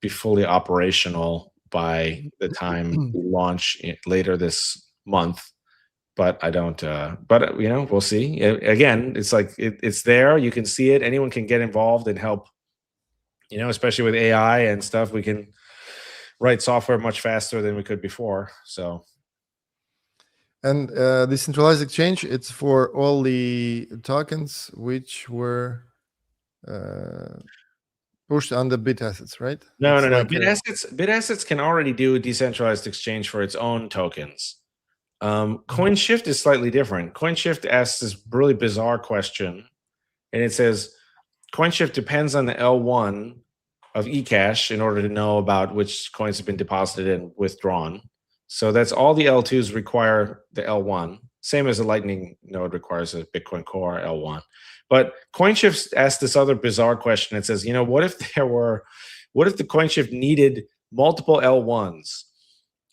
be fully operational by the time we launch later this month. But I don't. But we'll see. Again, it's like it's there. You can see it. Anyone can get involved and help. Especially with AI and stuff, we can write software much faster than we could before. So. And decentralized exchange, it's for all the tokens which were pushed on the bit assets, right? No. Like bit assets can already do a decentralized exchange for its own tokens. CoinShift is slightly different. CoinShift asks this really bizarre question, and it says, CoinShift depends on the L1 of eCash in order to know about which coins have been deposited and withdrawn. So that's all the L2s require the L1, same as a Lightning node requires a Bitcoin Core L1. But CoinShift asked this other bizarre question. It says, what if the CoinShift needed multiple L1s?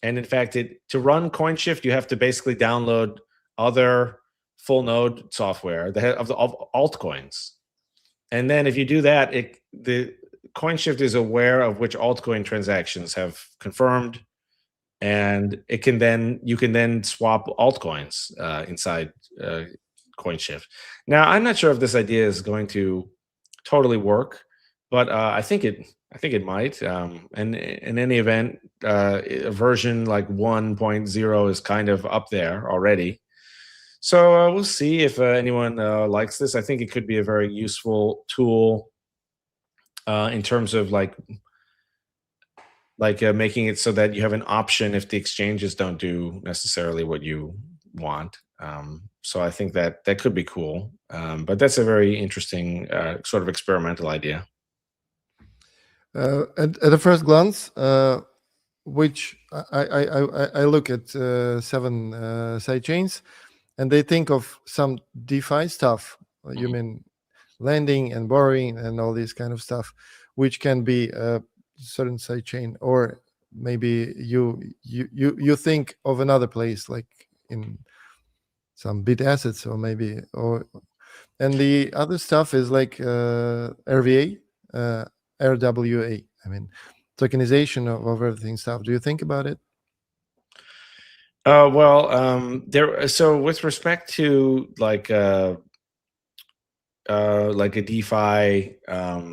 And in fact, to run CoinShift, you have to basically download other full node software of altcoins. And then if you do that, the CoinShift is aware of which altcoin transactions have confirmed, and you can then swap altcoins inside CoinShift. Now, I'm not sure if this idea is going to totally work, but I think it might. And in any event, a version like 1.0 is kind of up there already. So we'll see if anyone likes this. I think it could be a very useful tool in terms of making it so that you have an option if the exchanges don't do necessarily what you want. So I think that could be cool. But that's a very interesting sort of experimental idea. At a first glance, which I look at 7 side chains, and they think of some DeFi stuff. You mean lending and borrowing and all this kind of stuff, which can be a certain side chain, or maybe you think of another place, like in some bit assets, or and the other stuff is like RWA. I mean, tokenization of everything stuff. Do you think about it? So with respect to like a DeFi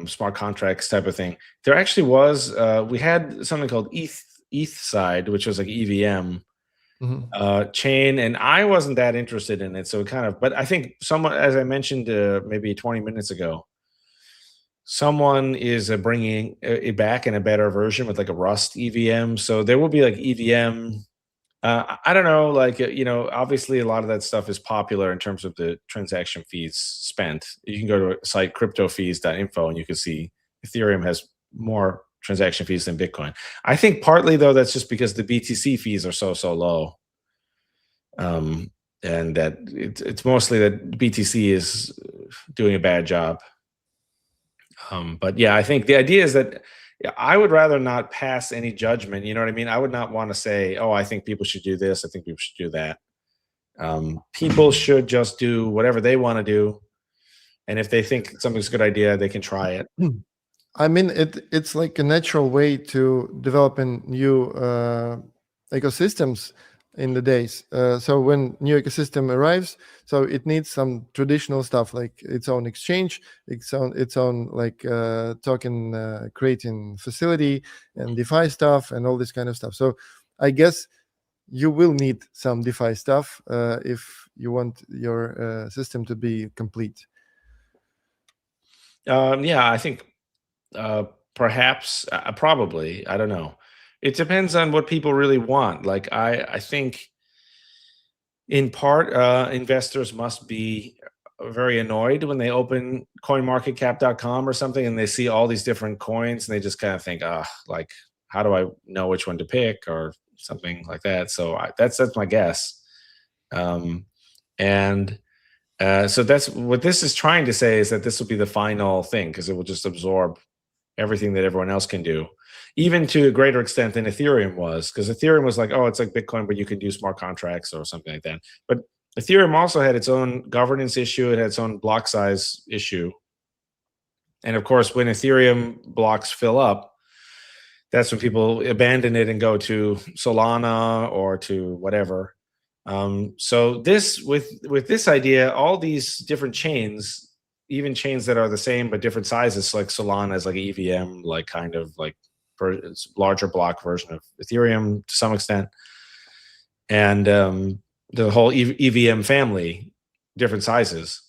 smart contracts type of thing, there actually was we had something called ETH side, which was like EVM chain, and I wasn't that interested in it. So but I think someone, as I mentioned maybe 20 minutes ago, someone is bringing it back in a better version with like a Rust EVM. So there will be like EVM. I don't know, obviously a lot of that stuff is popular in terms of the transaction fees spent. You can go to a site, cryptofees.info, and you can see Ethereum has more transaction fees than Bitcoin. I think partly, though, that's just because the BTC fees are so low. And that it's mostly that BTC is doing a bad job. But yeah, I think the idea is that I would rather not pass any judgment. You know what I mean? I would not want to say, oh, I think people should do this, I think people should do that. People should just do whatever they want to do. And if they think something's a good idea, they can try it. I mean, it's like a natural way to develop in new ecosystems in the days. So when new ecosystem arrives, so it needs some traditional stuff like its own exchange, its own like token creating facility and DeFi stuff and all this kind of stuff. So I guess you will need some DeFi stuff if you want your system to be complete. Yeah, I think perhaps, probably, I don't know. It depends on what people really want. Like I think In part, investors must be very annoyed when they open coinmarketcap.com or something and they see all these different coins and they just kind of think, like, how do I know which one to pick or something like that? So that's my guess. So that's what this is trying to say, is that this will be the final thing, because it will just absorb everything that everyone else can do, even to a greater extent than Ethereum was, because Ethereum was like, oh, it's like Bitcoin, but you could do smart contracts or something like that. But Ethereum also had its own governance issue. It had its own block size issue. And of course, when Ethereum blocks fill up, that's when people abandon it and go to Solana or to whatever. So this, with this idea, all these different chains, even chains that are the same but different sizes, like Solana is like an EVM, like kind of like it's larger block version of Ethereum to some extent, and the whole EVM family, different sizes.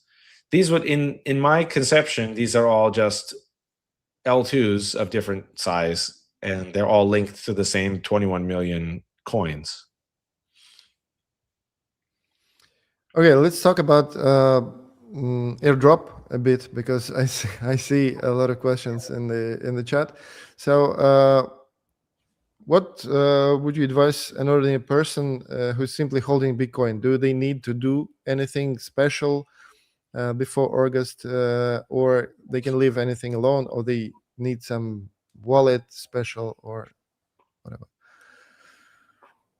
These would, in my conception, these are all just L2s of different size, and they're all linked to the same 21 million coins. Okay, let's talk about airdrop a bit, because I see a lot of questions in the chat. So what would you advise an ordinary person who's simply holding Bitcoin? Do they need to do anything special before August, or they can leave anything alone, or they need some wallet special or whatever?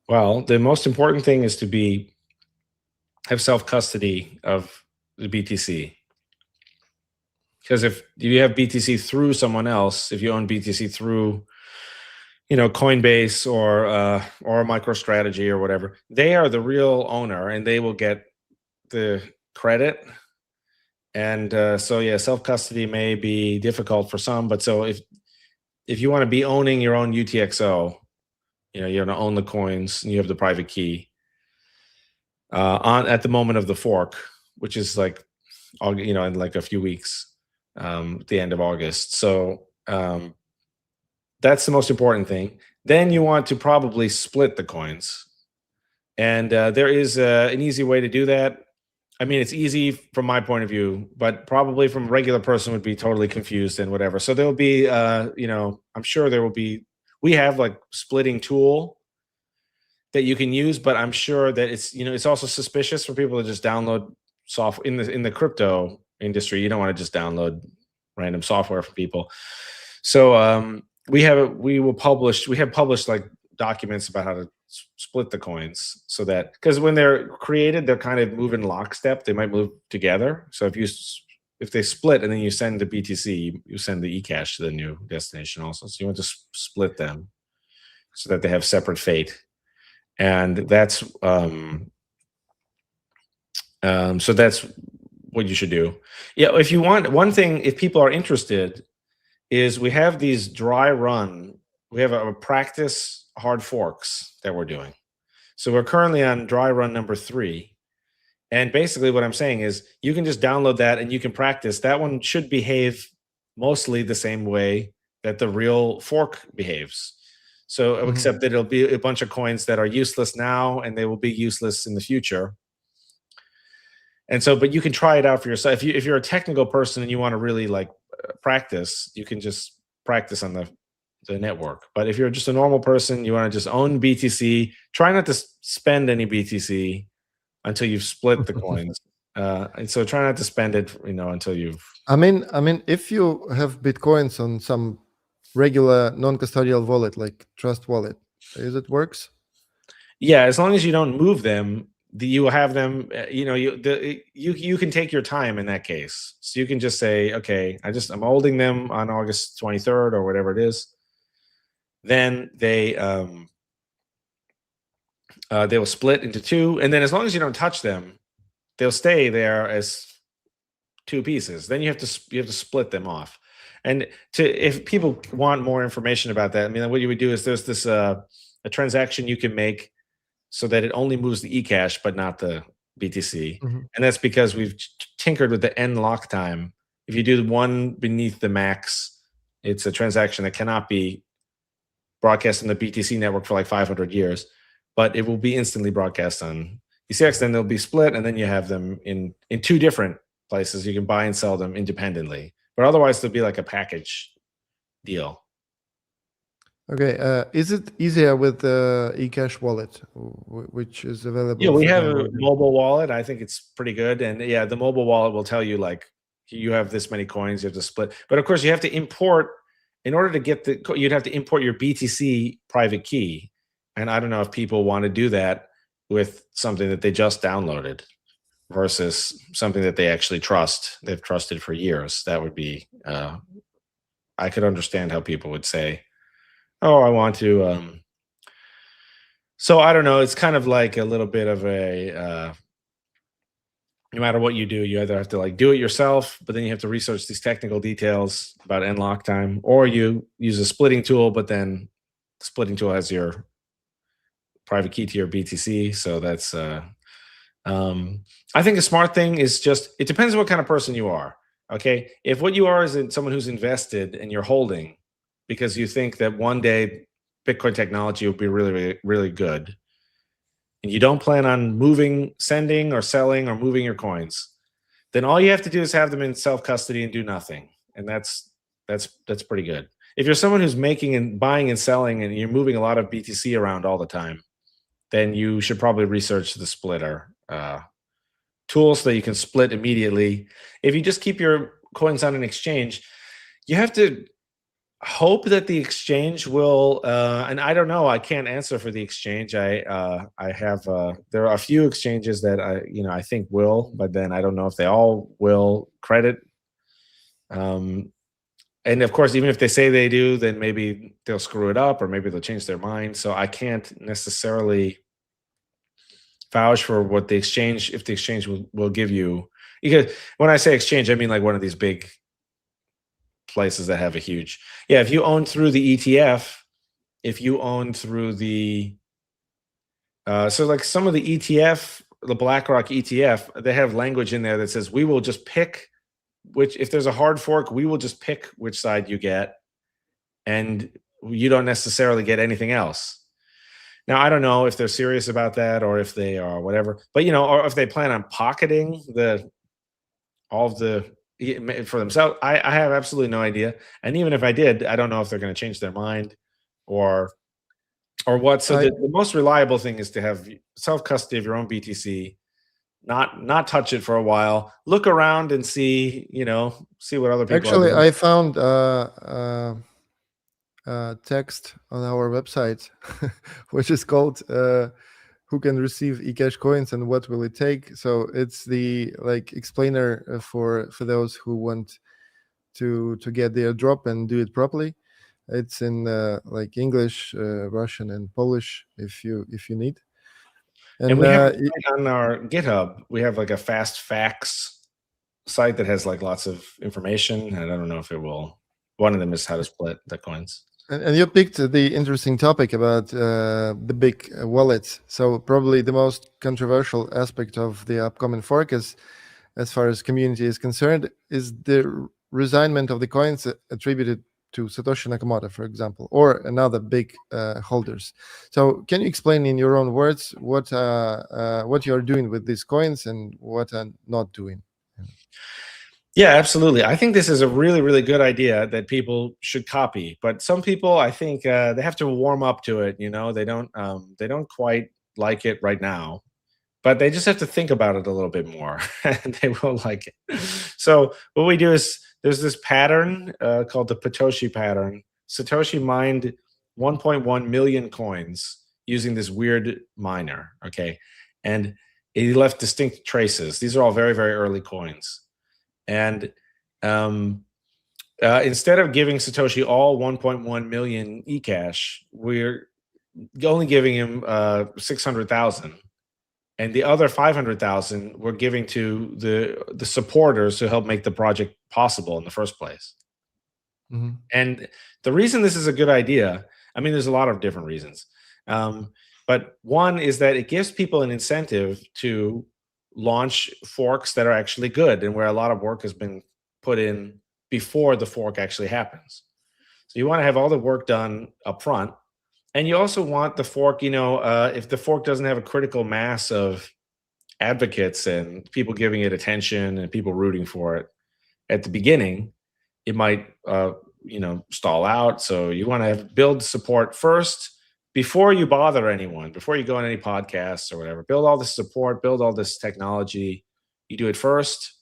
Well, the most important thing is to have self-custody of the BTC. Because if you have BTC through someone else, if you own BTC through, Coinbase or MicroStrategy or whatever, they are the real owner and they will get the credit. And so yeah, self-custody may be difficult for some, but so if you want to be owning your own UTXO, you want to own the coins and you have the private key at the moment of the fork, which is like, in like a few weeks, at the end of August. So that's the most important thing. Then you want to probably split the coins. And there is an easy way to do that. I mean, it's easy from my point of view, but probably from a regular person would be totally confused and whatever. So there'll be, I'm sure there will be, we have like splitting tool that you can use, but I'm sure that it's also suspicious for people to just download software in the crypto industry. You don't want to just download random software from people. So we have published like documents about how to split the coins, so that, because when they're created, they're kind of move in lockstep. They might move together. So if they split and then you send the BTC, you send the eCash to the new destination also. So you want to split them so that they have separate fate. And that's so that's what you should do. Yeah, if you want, one thing, if people are interested, is we have these we have a practice hard forks that we're doing. So we're currently on dry run number 3. And basically what I'm saying is you can just download that and you can practice. That one should behave mostly the same way that the real fork behaves. So except that it'll be a bunch of coins that are useless now and they will be useless in the future. And so, but you can try it out for yourself. If you're a technical person and you want to really like practice, you can just practice on the network. But if you're just a normal person, you want to just own BTC, try not to spend any BTC until you've split the coins. And so try not to spend it, until you've. I mean, if you have Bitcoins on some regular non-custodial wallet, like Trust Wallet, is it works? Yeah, as long as you don't move them, you have them. You can take your time in that case. So you can just say, okay, I'm holding them on August 23rd or whatever it is. Then they will split into 2, and then as long as you don't touch them, they'll stay there as 2 pieces. Then you have to split them off. And if people want more information about that, I mean, what you would do is there's this a transaction you can make so that it only moves the eCash but not the BTC, and that's because we've tinkered with the end lock time. If you do one beneath the max, it's a transaction that cannot be broadcast on the BTC network for like 500 years, but it will be instantly broadcast on ECX, then they'll be split, and then you have them in 2 different places. You can buy and sell them independently, but otherwise they'll be like a package deal. Okay, is it easier with the eCash wallet, which is available? Yeah, we have a mobile wallet. I think it's pretty good, and yeah, the mobile wallet will tell you like you have this many coins, you have to split. But of course, you have to import in order to get you'd have to import your BTC private key, and I don't know if people want to do that with something that they just downloaded versus something that they actually trust. They've trusted for years. That would be. I could understand how people would say, oh, I want to. So I don't know. It's kind of like a little bit of a. No matter what you do, you either have to like do it yourself, but then you have to research these technical details about end lock time, or you use a splitting tool, but then the splitting tool has your private key to your BTC. So that's. I think a smart thing is just it depends on what kind of person you are. Okay, if what you are is someone who's invested and you're holding because you think that one day Bitcoin technology will be really, really, really good, and you don't plan on moving, sending, or selling, or moving your coins, then all you have to do is have them in self-custody and do nothing, and that's pretty good. If you're someone who's making and buying and selling, and you're moving a lot of BTC around all the time, then you should probably research the splitter tool so that you can split immediately. If you just keep your coins on an exchange, you have to hope that the exchange will and I don't know, I can't answer for the exchange. I have there are a few exchanges that I think will, but then I don't know if they all will credit, and of course even if they say they do, then maybe they'll screw it up or maybe they'll change their mind. So I can't necessarily vouch for what the exchange, if the exchange will give you, because when I say exchange, I mean like one of these big places that have a huge, if you own through the ETF, if you own through the so like some of the ETF, the BlackRock ETF, they have language in there that says we will just pick which, if there's a hard fork, we will just pick which side you get, and you don't necessarily get anything else. Now, I don't know if they're serious about that or if they are whatever, but or if they plan on pocketing all of the for themselves. I have absolutely no idea. And even if I did, I don't know if they're going to change their mind or what. So the most reliable thing is to have self-custody of your own BTC, not touch it for a while, look around and see what other people actually are doing. I found text on our website which is called who can receive eCash coins and what will it take. So it's the explainer for those who want to get their drop and do it properly. It's in English, Russian, and Polish if you need. And we have on our GitHub, we have like a fast facts site that has like lots of information, and I don't know if it will. One of them is how to split the coins. And you picked the interesting topic about the big wallets. So probably the most controversial aspect of the upcoming fork, as far as community is concerned, is the resignment of the coins attributed to Satoshi Nakamoto, for example, or another big holders. So can you explain in your own words what you are doing with these coins and what are not doing? Yeah, absolutely. I think this is a really, really good idea that people should copy. But some people, I think, they have to warm up to it. They don't quite like it right now, but they just have to think about it a little bit more, and they will like it. So what we do is there's this pattern called the Satoshi pattern. Satoshi mined 1.1 million coins using this weird miner. Okay, and he left distinct traces. These are all very, very early coins. And instead of giving Satoshi all 1.1 million eCash, we're only giving him 600,000, and the other 500,000 we're giving to the supporters who help make the project possible in the first place. Mm-hmm. And the reason this is a good idea, I mean, there's a lot of different reasons, but one is that it gives people an incentive to launch forks that are actually good and where a lot of work has been put in before the fork actually happens. So you want to have all the work done up front, and you also want the fork, if the fork doesn't have a critical mass of advocates and people giving it attention and people rooting for it at the beginning, it might stall out. So you want to build support first before you bother anyone, before you go on any podcasts or whatever. Build all this support, build all this technology. You do it first,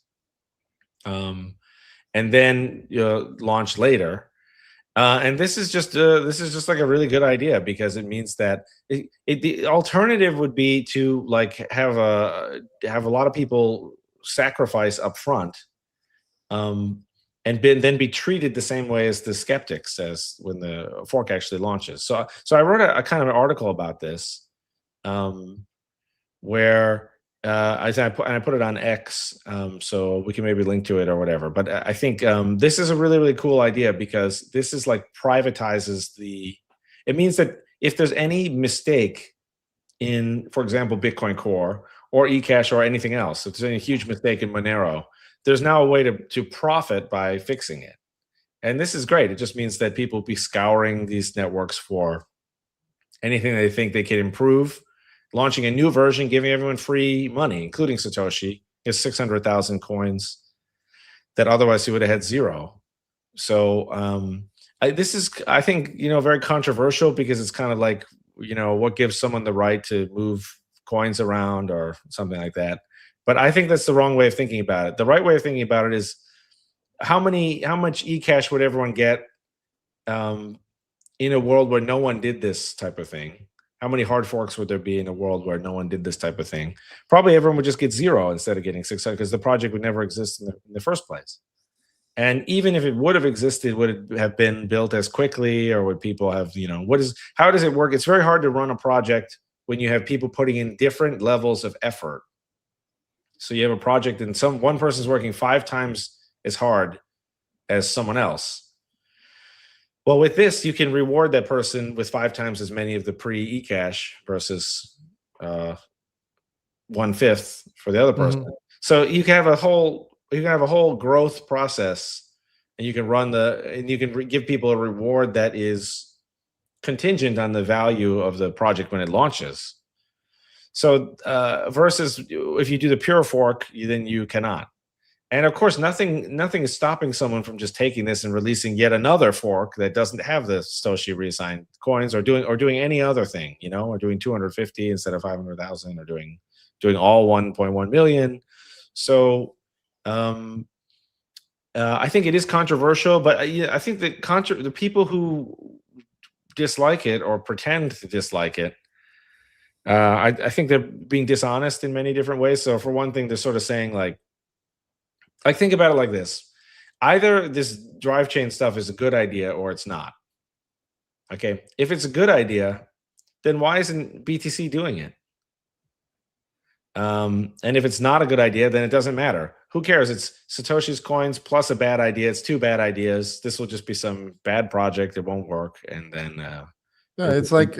and then launch later. And this is just like a really good idea, because it means that the alternative would be to like have a lot of people sacrifice up front, and then be treated the same way as the skeptics as when the fork actually launches. So I wrote a kind of an article about this, where I put it on X, so we can maybe link to it or whatever. But I think this is a really, really cool idea, because this is like privatizes it means that if there's any mistake in, for example, Bitcoin Core or eCash or anything else, if there's any huge mistake in Monero, there's now a way to profit by fixing it. And this is great. It just means that people will be scouring these networks for anything they think they can improve, launching a new version, giving everyone free money, including Satoshi. He has 600,000 coins that otherwise he would have had zero. So this is, I think, very controversial, because it's kind of like, what gives someone the right to move coins around or something like that. But I think that's the wrong way of thinking about it. The right way of thinking about it is how much eCash would everyone get in a world where no one did this type of thing? How many hard forks would there be in a world where no one did this type of thing? Probably everyone would just get zero instead of getting 600, because the project would never exist in the first place. And even if it would have existed, would it have been built as quickly, or would people have, how does it work? It's very hard to run a project when you have people putting in different levels of effort. So you have a project and one person's working 5 times as hard as someone else. Well, with this, you can reward that person with 5 times as many of the pre-eCash versus 1/5 for the other person. Mm-hmm. So you can have a whole growth process, and you can give people a reward that is contingent on the value of the project when it launches. So versus if you do the pure fork, then you cannot. And of course, nothing is stopping someone from just taking this and releasing yet another fork that doesn't have the Satoshi reassigned coins, or doing any other thing, or doing 250 instead of 500,000, or doing all 1.1 million. So I think it is controversial, but I think the people who dislike it or pretend to dislike it, I think they're being dishonest in many different ways. So for one thing, they're sort of saying like think about it like this: either this drive chain stuff is a good idea or it's not. Okay, if it's a good idea, then why isn't BTC doing it? And if it's not a good idea, then it doesn't matter. Who cares? It's Satoshi's coins plus a bad idea. It's 2 bad ideas. This will just be some bad project that won't work, and then it's like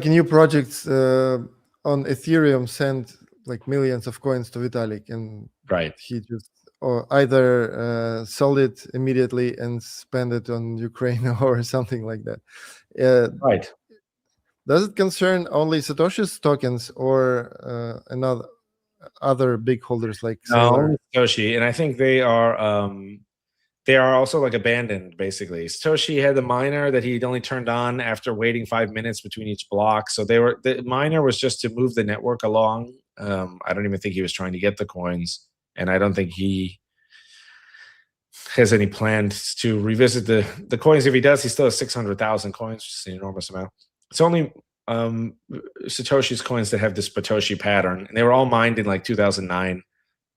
new projects on Ethereum send like millions of coins to Vitalik, and right, he just either sold it immediately and spend it on Ukraine or something like that. Right. Does it concern only Satoshi's tokens or other big holders like only Satoshi? And I think they are also like abandoned, basically. Satoshi had the miner that he'd only turned on after waiting 5 minutes between each block. So the miner was just to move the network along. I don't even think he was trying to get the coins, and I don't think he has any plans to revisit the coins. If he does, he still has 600,000 coins, which is an enormous amount. It's only Satoshi's coins that have this Satoshi pattern, and they were all mined in like 2009,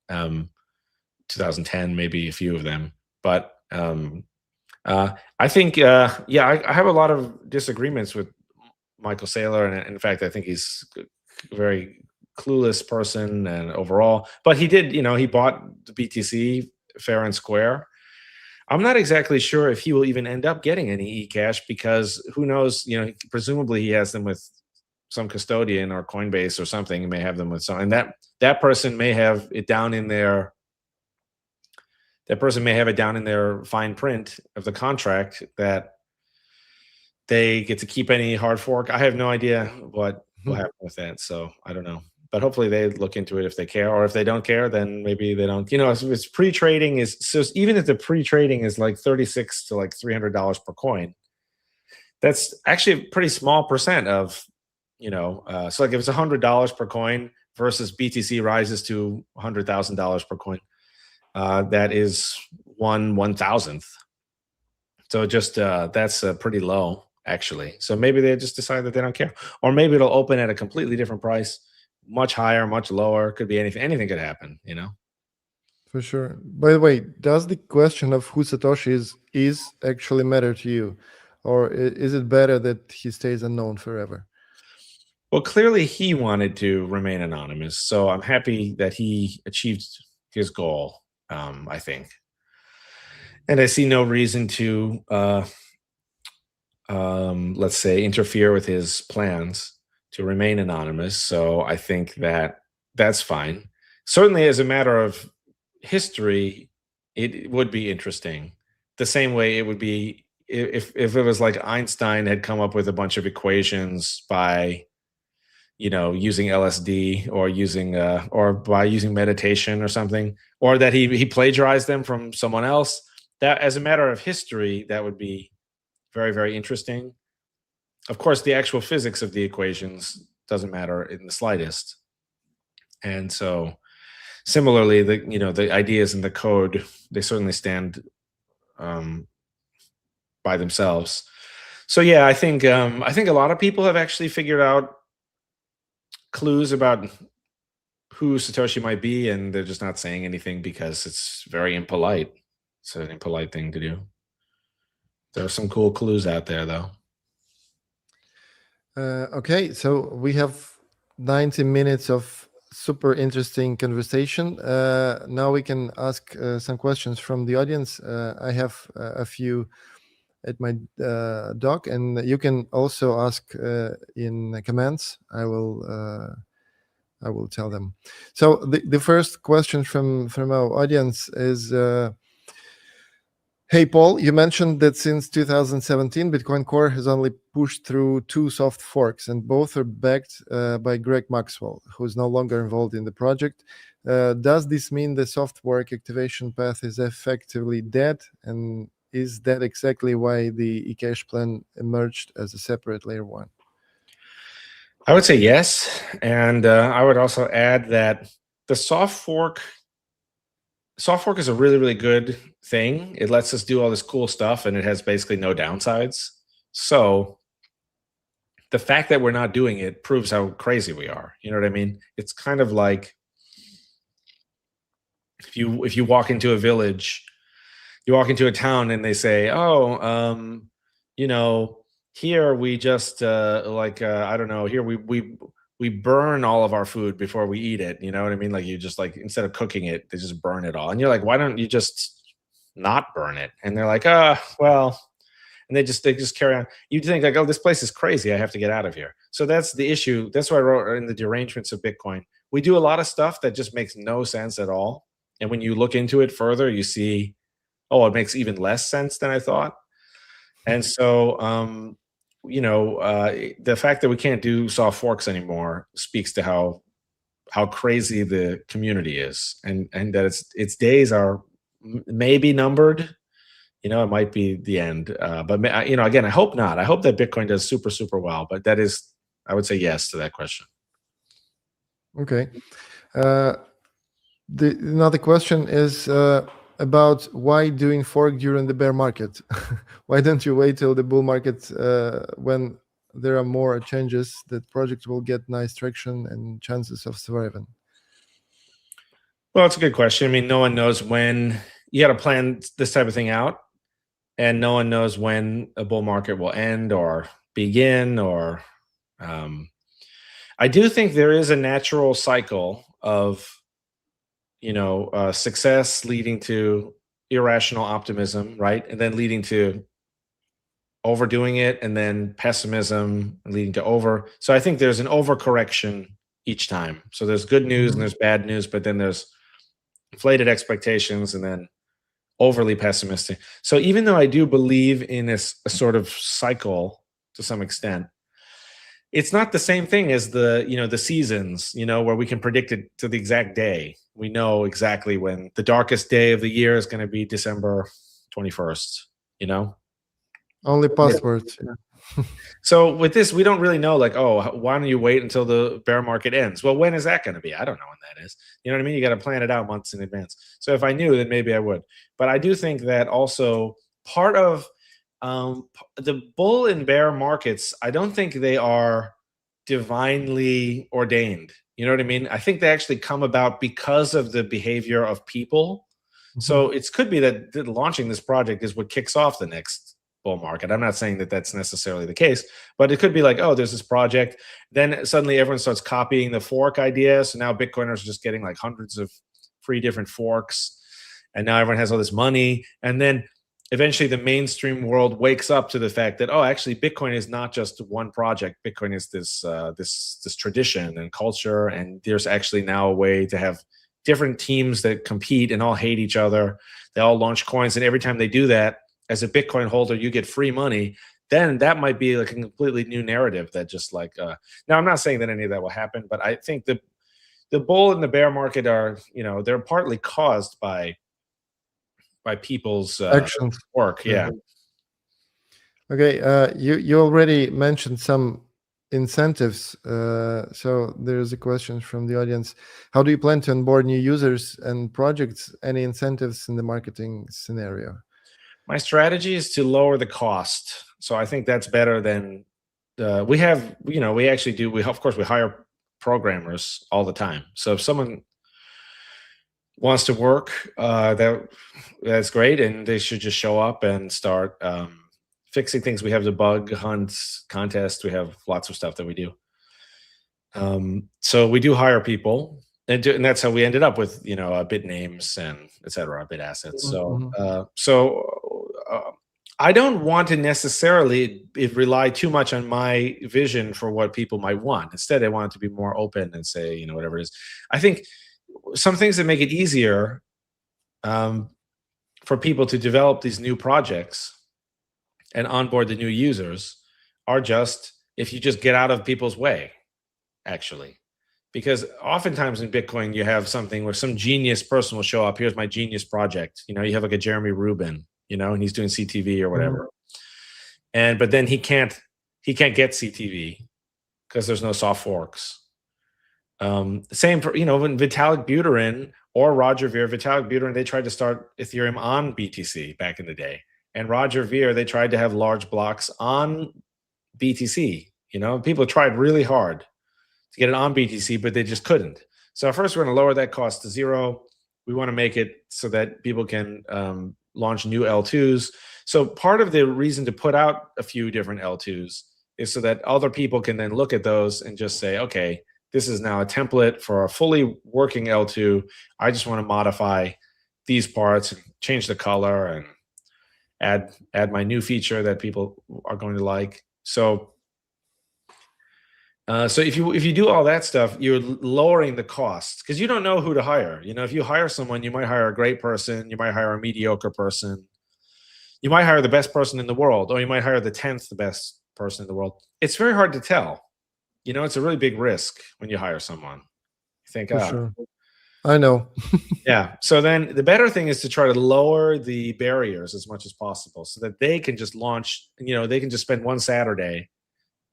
2010, maybe a few of them. But I think, I have a lot of disagreements with Michael Saylor, and in fact, I think he's a very clueless person and overall. But he did, he bought the BTC fair and square. I'm not exactly sure if he will even end up getting any eCash, because who knows, presumably he has them with some custodian or Coinbase or something. He may have them with some, and that person may have it down in their fine print of the contract that they get to keep any hard fork. I have no idea what will happen with that, so I don't know. But hopefully they look into it if they care, or if they don't care, then maybe they don't. It's pre-trading is, so even if the pre-trading is like $36 to like $300 per coin, that's actually a pretty small percent of, so like if it's $100 per coin versus BTC rises to $100,000 per coin, that is 1/1000th. So just that's pretty low, actually. So maybe they just decide that they don't care, or maybe it'll open at a completely different price, much higher, much lower. Could be anything. Anything could happen, For sure. By the way, does the question of who Satoshi is actually matter to you, or is it better that he stays unknown forever? Well, clearly he wanted to remain anonymous, so I'm happy that he achieved his goal. I think, and I see no reason to, let's say, interfere with his plans to remain anonymous. So I think that that's fine. Certainly, as a matter of history, it would be interesting. The same way it would be if it was like Einstein had come up with a bunch of equations by, using LSD, or by using meditation or something, or that he plagiarized them from someone else. That, as a matter of history, that would be very, very interesting. Of course, the actual physics of the equations doesn't matter in the slightest. And so similarly, the ideas in the code, they certainly stand by themselves. So yeah, I think a lot of people have actually figured out clues about who Satoshi might be, and they're just not saying anything because it's very impolite. It's an impolite thing to do. There are some cool clues out there, though. Okay, so we have 90 minutes of super interesting conversation. Now we can ask some questions from the audience. I have a few at my doc, and you can also ask in the comments. I will tell them. So the first question from our audience is, hey, Paul, you mentioned that since 2017, Bitcoin Core has only pushed through 2 soft forks, and both are backed by Greg Maxwell, who is no longer involved in the project. Does this mean the soft fork activation path is effectively dead? And is that exactly why the eCash plan emerged as a separate layer 1? I would say yes. And I would also add that the soft fork is a really, really good thing. It lets us do all this cool stuff, and it has basically no downsides. So the fact that we're not doing it proves how crazy we are. You know what I mean? It's kind of like if you walk into a village, you walk into a town, and they say, "Oh, here we just I don't know. Here we burn all of our food before we eat it." You know what I mean? Like, you just, like, instead of cooking it, they just burn it all. And you're like, why don't you just not burn it? And they're like, well, and they just carry on. You think like, oh, this place is crazy, I have to get out of here. So that's the issue. That's why I wrote in the derangements of Bitcoin. We do a lot of stuff that just makes no sense at all. And when you look into it further, you see, oh, it makes even less sense than I thought. And so, the fact that we can't do soft forks anymore speaks to how crazy the community is, and that its days are maybe numbered. It might be the end. But again, I hope not. I hope that Bitcoin does super, super well. But that is, I would say yes to that question. Okay. Another question is about why doing fork during the bear market. Why don't you wait till the bull market when there are more changes that project will get nice traction and chances of surviving? Well, it's a good question. I mean, no one knows when. You got to plan this type of thing out, and no one knows when a bull market will end or begin. Or I do think there is a natural cycle of success leading to irrational optimism, right? And then leading to overdoing it, and then pessimism leading to over. So I think there's an overcorrection each time. So there's good news and there's bad news, but then there's inflated expectations and then overly pessimistic. So even though I do believe in a sort of cycle to some extent, it's not the same thing as the seasons, where we can predict it to the exact day. We know exactly when the darkest day of the year is going to be December 21st, Only passwords. Yeah. So with this, we don't really know, like, oh, why don't you wait until the bear market ends? Well, when is that going to be? I don't know when that is. You know what I mean? You got to plan it out months in advance. So if I knew, then maybe I would. But I do think that also part of the bull and bear markets, I don't think they are divinely ordained. You know what I mean? I think they actually come about because of the behavior of people. So it could be that launching this project is what kicks off the next bull market. I'm not saying that that's necessarily the case, but it could be like, oh, there's this project. Then suddenly everyone starts copying the fork idea. So now Bitcoiners are just getting like hundreds of free different forks. And now everyone has all this money. And then eventually the mainstream world wakes up to the fact that, oh, actually Bitcoin is not just one project. Bitcoin is this this tradition and culture. And there's actually now a way to have different teams that compete and all hate each other. They all launch coins. And every time they do that, as a Bitcoin holder, you get free money. Then that might be like a completely new narrative that just like, now I'm not saying that any of that will happen, but I think the bull and the bear market are, they're partly caused by people's actions, work. Yeah. Okay. You already mentioned some incentives. So there's a question from the audience. How do you plan to onboard new users and projects? Any incentives in the marketing scenario? My strategy is to lower the cost. So I think that's better than we have, we actually do. Of course, we hire programmers all the time. So if someone wants to work, that's great. And they should just show up and start fixing things. We have the bug hunts contest. We have lots of stuff that we do. So we do hire people. And that's how we ended up with, bit names and et cetera, bit assets. So, I don't want to necessarily rely too much on my vision for what people might want. Instead, I want it to be more open and say, whatever it is. I think some things that make it easier for people to develop these new projects and onboard the new users are just if you just get out of people's way, actually. Because oftentimes in Bitcoin, you have something where some genius person will show up. Here's my genius project. You have like a Jeremy Rubin, and he's doing CTV or whatever. But then he can't get CTV because there's no soft forks. Same for, when Vitalik Buterin or Roger Ver, Vitalik Buterin, they tried to start Ethereum on BTC back in the day. And Roger Ver, they tried to have large blocks on BTC. People tried really hard to get it on BTC, but they just couldn't. So first, we're going to lower that cost to zero. We want to make it so that people can launch new L2s. So part of the reason to put out a few different L2s is so that other people can then look at those and just say, okay, this is now a template for a fully working L2. I just want to modify these parts and change the color and add my new feature that people are going to like. So if you do all that stuff, you're lowering the cost because you don't know who to hire. If you hire someone, you might hire a great person, you might hire a mediocre person, you might hire the best person in the world, or you might hire the 10th best person in the world. It's very hard to tell. It's a really big risk when you hire someone. You think, sure. I know. Yeah. So then the better thing is to try to lower the barriers as much as possible so that they can just launch, they can just spend one Saturday,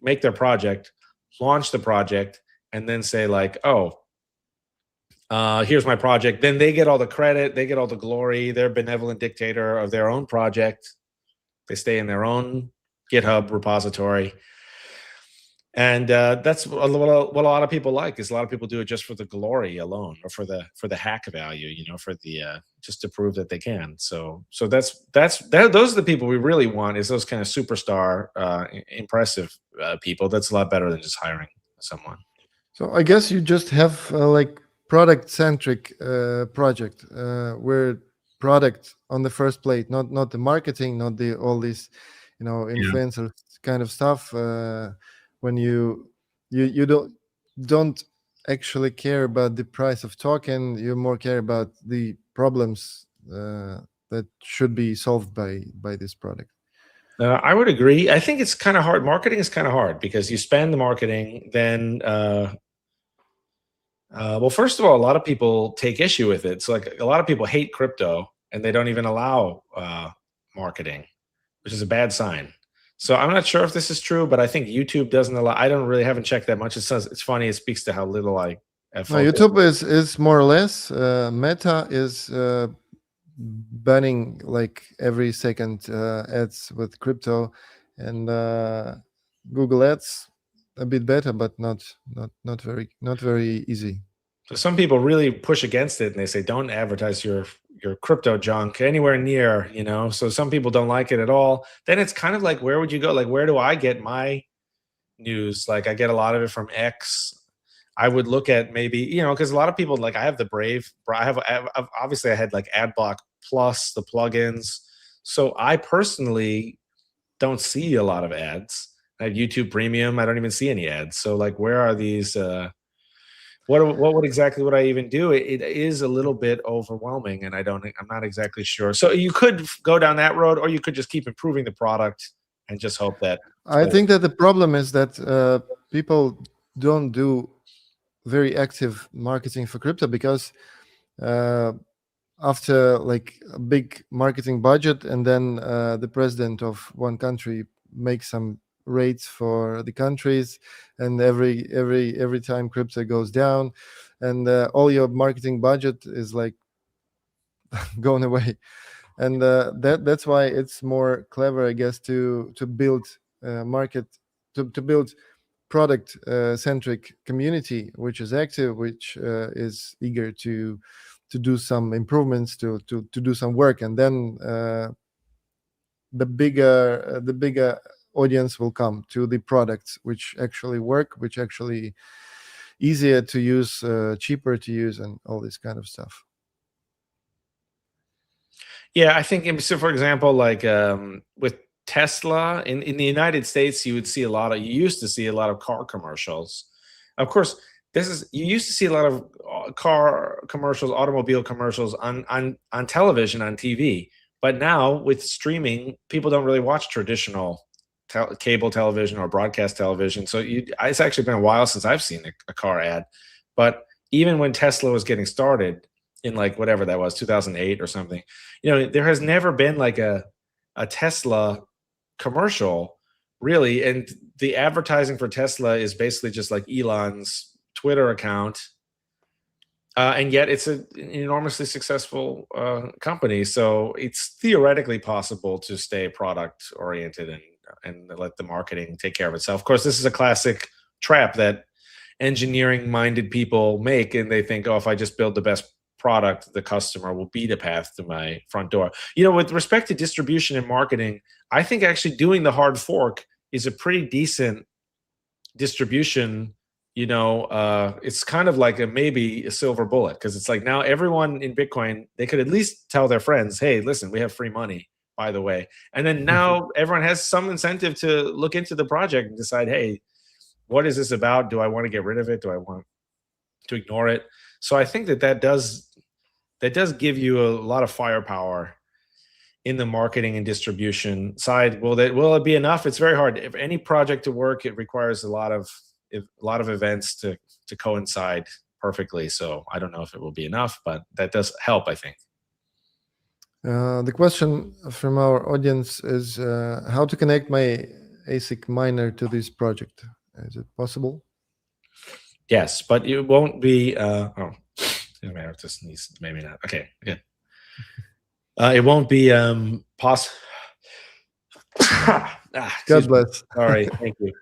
make their project, launch the project, and then say like, oh, here's my project. Then they get all the credit, they get all the glory. They're benevolent dictator of their own project. They stay in their own GitHub repository. And that's what a lot of people like. Is a lot of people do it just for the glory alone, or for the hack value, for the just to prove that they can. So those are the people we really want. Is those kind of superstar, impressive people. That's a lot better than just hiring someone. So I guess you just have like product-centric project where product on the first plate, not the marketing, not all this, influencer kind of stuff. When you don't actually care about the price of token, you more care about the problems that should be solved by this product. I would agree. I think it's kind of hard. Marketing is kind of hard because you spend the marketing, then well, first of all, a lot of people take issue with it. So like a lot of people hate crypto and they don't even allow marketing, which is a bad sign. So I'm not sure if this is true, but I think YouTube doesn't allow. I don't really haven't checked that much. It says it's funny. It speaks to how little I have. No, YouTube is more or less. Meta is banning like every second ads with crypto, and Google Ads a bit better, but not very easy. So some people really push against it and they say, don't advertise your crypto junk anywhere near, you know? So some people don't like it at all. Then it's kind of like, where would you go? Like, where do I get my news? Like I get a lot of it from X. I would look at maybe, you know, because a lot of people, like I have the Brave, I've obviously I had like AdBlock Plus, the plugins. So I personally don't see a lot of ads. I have YouTube Premium. I don't even see any ads. So like, where are these, what exactly would I even do? It is a little bit overwhelming, and I'm not exactly sure. So you could go down that road, or you could just keep improving the product and just hope that. I think that the problem is that people don't do very active marketing for crypto because after like a big marketing budget, and then the president of one country makes some rates for the countries, and every time crypto goes down, and all your marketing budget is like going away, and that's why it's more clever, I guess, to build market to build product centric community which is active, which is eager to do some improvements, to do some work, and then the bigger audience will come to the products which actually work, which actually easier to use, cheaper to use, and all this kind of stuff. Yeah, I think so. For example, like with Tesla in the United States, you used to see a lot of car commercials. Of course, you used to see a lot of car commercials, automobile commercials on television, on TV. But now with streaming, people don't really watch traditional cable television or broadcast television. So it's actually been a while since I've seen a car ad. But even when Tesla was getting started in like whatever that was, 2008 or something, you know, there has never been like a Tesla commercial really. And the advertising for Tesla is basically just like Elon's Twitter account. And yet it's an enormously successful company. So it's theoretically possible to stay product oriented and let the marketing take care of itself. Of course, this is a classic trap that engineering minded people make. And they think, oh, if I just build the best product, the customer will beat a path to my front door. You know, with respect to distribution and marketing, I think actually doing the hard fork is a pretty decent distribution. You know, it's kind of like maybe a silver bullet, because it's like now everyone in Bitcoin, they could at least tell their friends, hey, listen, we have free money, by the way. And then now everyone has some incentive to look into the project and decide, hey, what is this about? Do I want to get rid of it? Do I want to ignore it? So I think that does give you a lot of firepower in the marketing and distribution side. Will it be enough? It's very hard. If any project to work, it requires a lot of events to coincide perfectly. So I don't know if it will be enough, but that does help, I think. The question from our audience is how to connect my ASIC miner to this project. Is it possible? Yes, but it won't be. Maybe not. Okay, good. It won't be possible. God bless. Sorry, thank you.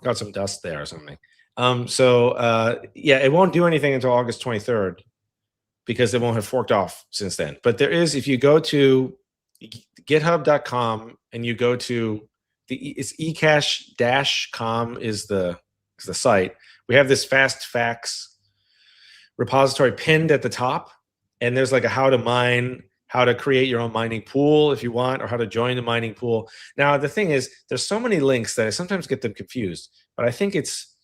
Got some dust there or something. Yeah, it won't do anything until August 23rd because it won't have forked off since then. But there is, if you go to github.com and you go to it's eCash-com is the site. We have this fast facts repository pinned at the top, and there's like a how to mine, how to create your own mining pool if you want, or how to join the mining pool. Now, the thing is, there's so many links that I sometimes get them confused, but I think it's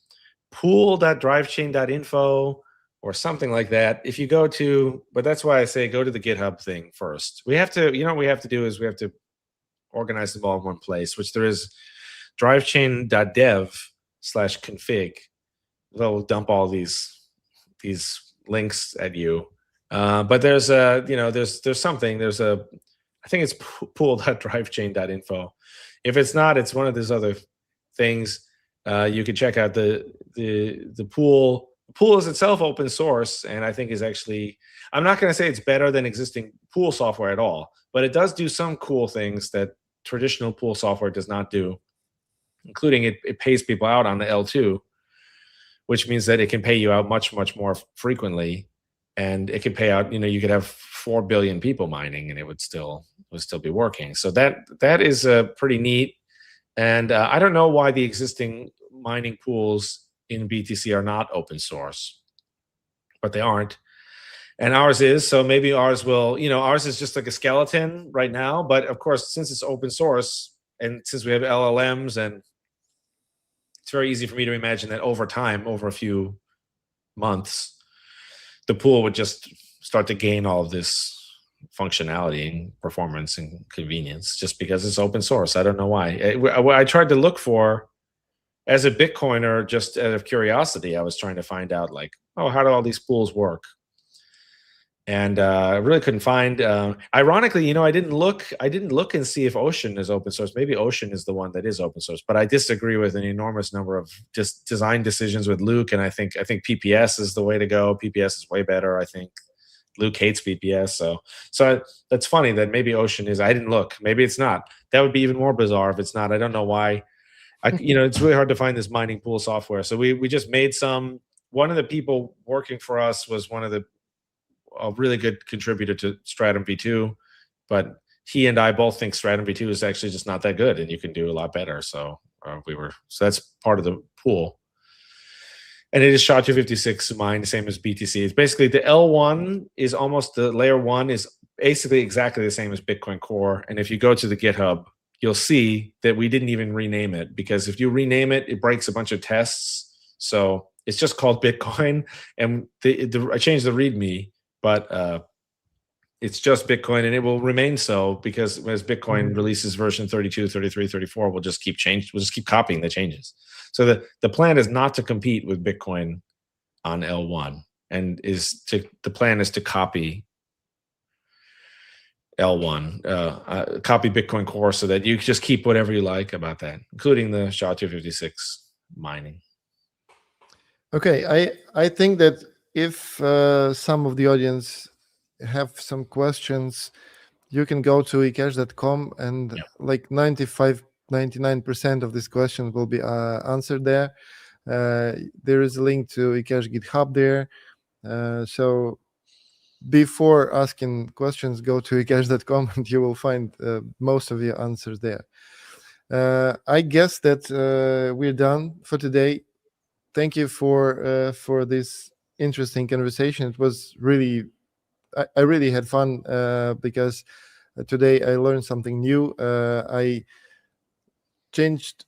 pool.drivechain.info or something like that. If you go to, but that's why I say go to the GitHub thing first. We have to, you know what we have to do is we have to organize them all in one place, which there is drivechain.dev/config. They'll dump all these links at you. But there's there's something. I think it's pool.drivechain.info. If it's not, it's one of these other things. You can check out the pool. The pool is itself open source, and I think is actually, I'm not going to say it's better than existing pool software at all, but it does do some cool things that traditional pool software does not do, including it pays people out on the L2, which means that it can pay you out much, much more frequently. And it could pay out, you could have 4 billion people mining and it would still be working. So that is pretty neat. And I don't know why the existing mining pools in BTC are not open source, but they aren't. And ours is, so maybe ours will, ours is just like a skeleton right now. But of course, since it's open source and since we have LLMs, and it's very easy for me to imagine that over time, over a few months, the pool would just start to gain all of this functionality and performance and convenience just because it's open source. I don't know why. I tried to look for, as a Bitcoiner, just out of curiosity, I was trying to find out like, oh, how do all these pools work? And I really couldn't find. Ironically, I didn't look and see if Ocean is open source. Maybe Ocean is the one that is open source, but I disagree with an enormous number of just design decisions with Luke. And I think PPS is the way to go. PPS is way better. I think Luke hates PPS. So that's funny that maybe Ocean is. I didn't look. Maybe it's not. That would be even more bizarre if it's not. I don't know why. It's really hard to find this mining pool software. So we just made some. One of the people working for us was a really good contributor to Stratum V2, but he and I both think Stratum V2 is actually just not that good, and you can do a lot better. So that's part of the pool, and it is SHA-256 mined, same as BTC. It's basically the L1 is almost the layer 1 is basically exactly the same as Bitcoin Core, and if you go to the GitHub, you'll see that we didn't even rename it, because if you rename it, it breaks a bunch of tests. So it's just called Bitcoin, and I changed the README. But it's just Bitcoin, and it will remain so, because as Bitcoin releases version 32, 33, 34, we'll just keep copying the changes. So the plan is not to compete with Bitcoin on L1, and the plan is to copy L1, copy Bitcoin Core, so that you just keep whatever you like about that, including the SHA-256 mining. Okay, I think that if some of the audience have some questions, you can go to eCash.com, and like 99% of these questions will be answered there. There is a link to eCash GitHub there. So before asking questions, go to eCash.com and you will find most of your answers there. I guess that we're done for today. Thank you for this interesting conversation. It was really, I really had fun because today I learned something new. I changed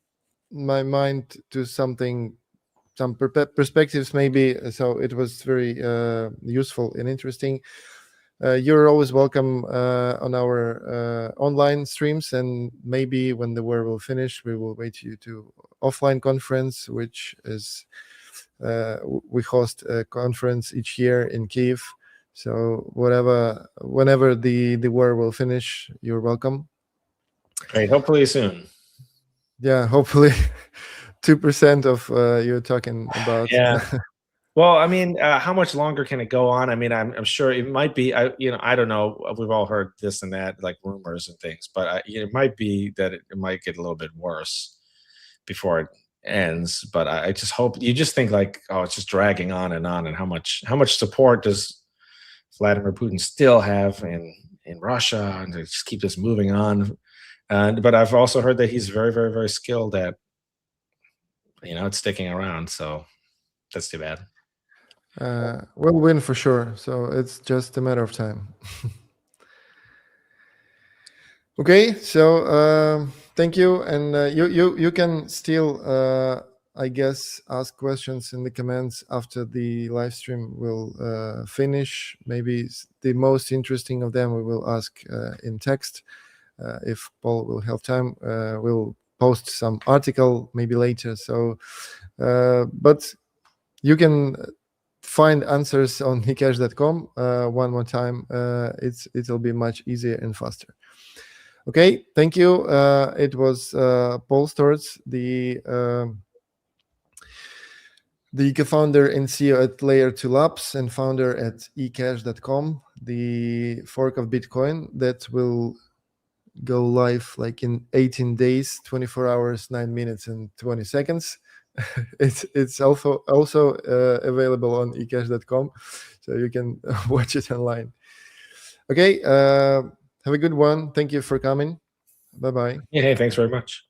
my mind to some perspectives maybe. So it was very useful and interesting. You're always welcome on our online streams, and maybe when the war will finish, we will invite you to offline conference, which is we host a conference each year in Kyiv. So whenever the war will finish, you're welcome. Great. Hopefully soon. Yeah, hopefully 2% of you're talking about. Yeah. Well, I mean, how much longer can it go on? I mean, I'm sure it might be. I don't know. We've all heard this and that, like rumors and things, but it might be that it might get a little bit worse before it ends. But I just hope. You just think like, oh, it's just dragging on, and how much support does Vladimir Putin still have in Russia, and to just keep this moving on? But I've also heard that he's very, very, very skilled at, it's sticking around. So that's too bad. We'll win for sure. So it's just a matter of time. Okay, so thank you, and you can still, I guess, ask questions in the comments after the live stream will finish. Maybe the most interesting of them we will ask in text. if Paul will have time, we'll post some article maybe later. So, but you can find answers on eCash.com one more time. It'll be much easier and faster. Okay, thank you. It was Pol Štorc, the co-founder and CEO at LayerTwo Labs and founder at eCash.com, the fork of Bitcoin that will go live like in 18 days, 24 hours, 9 minutes, and 20 seconds. It's also available on eCash.com, so you can watch it online. Okay, have a good one. Thank you for coming. Bye-bye. Yeah, hey, thanks very much.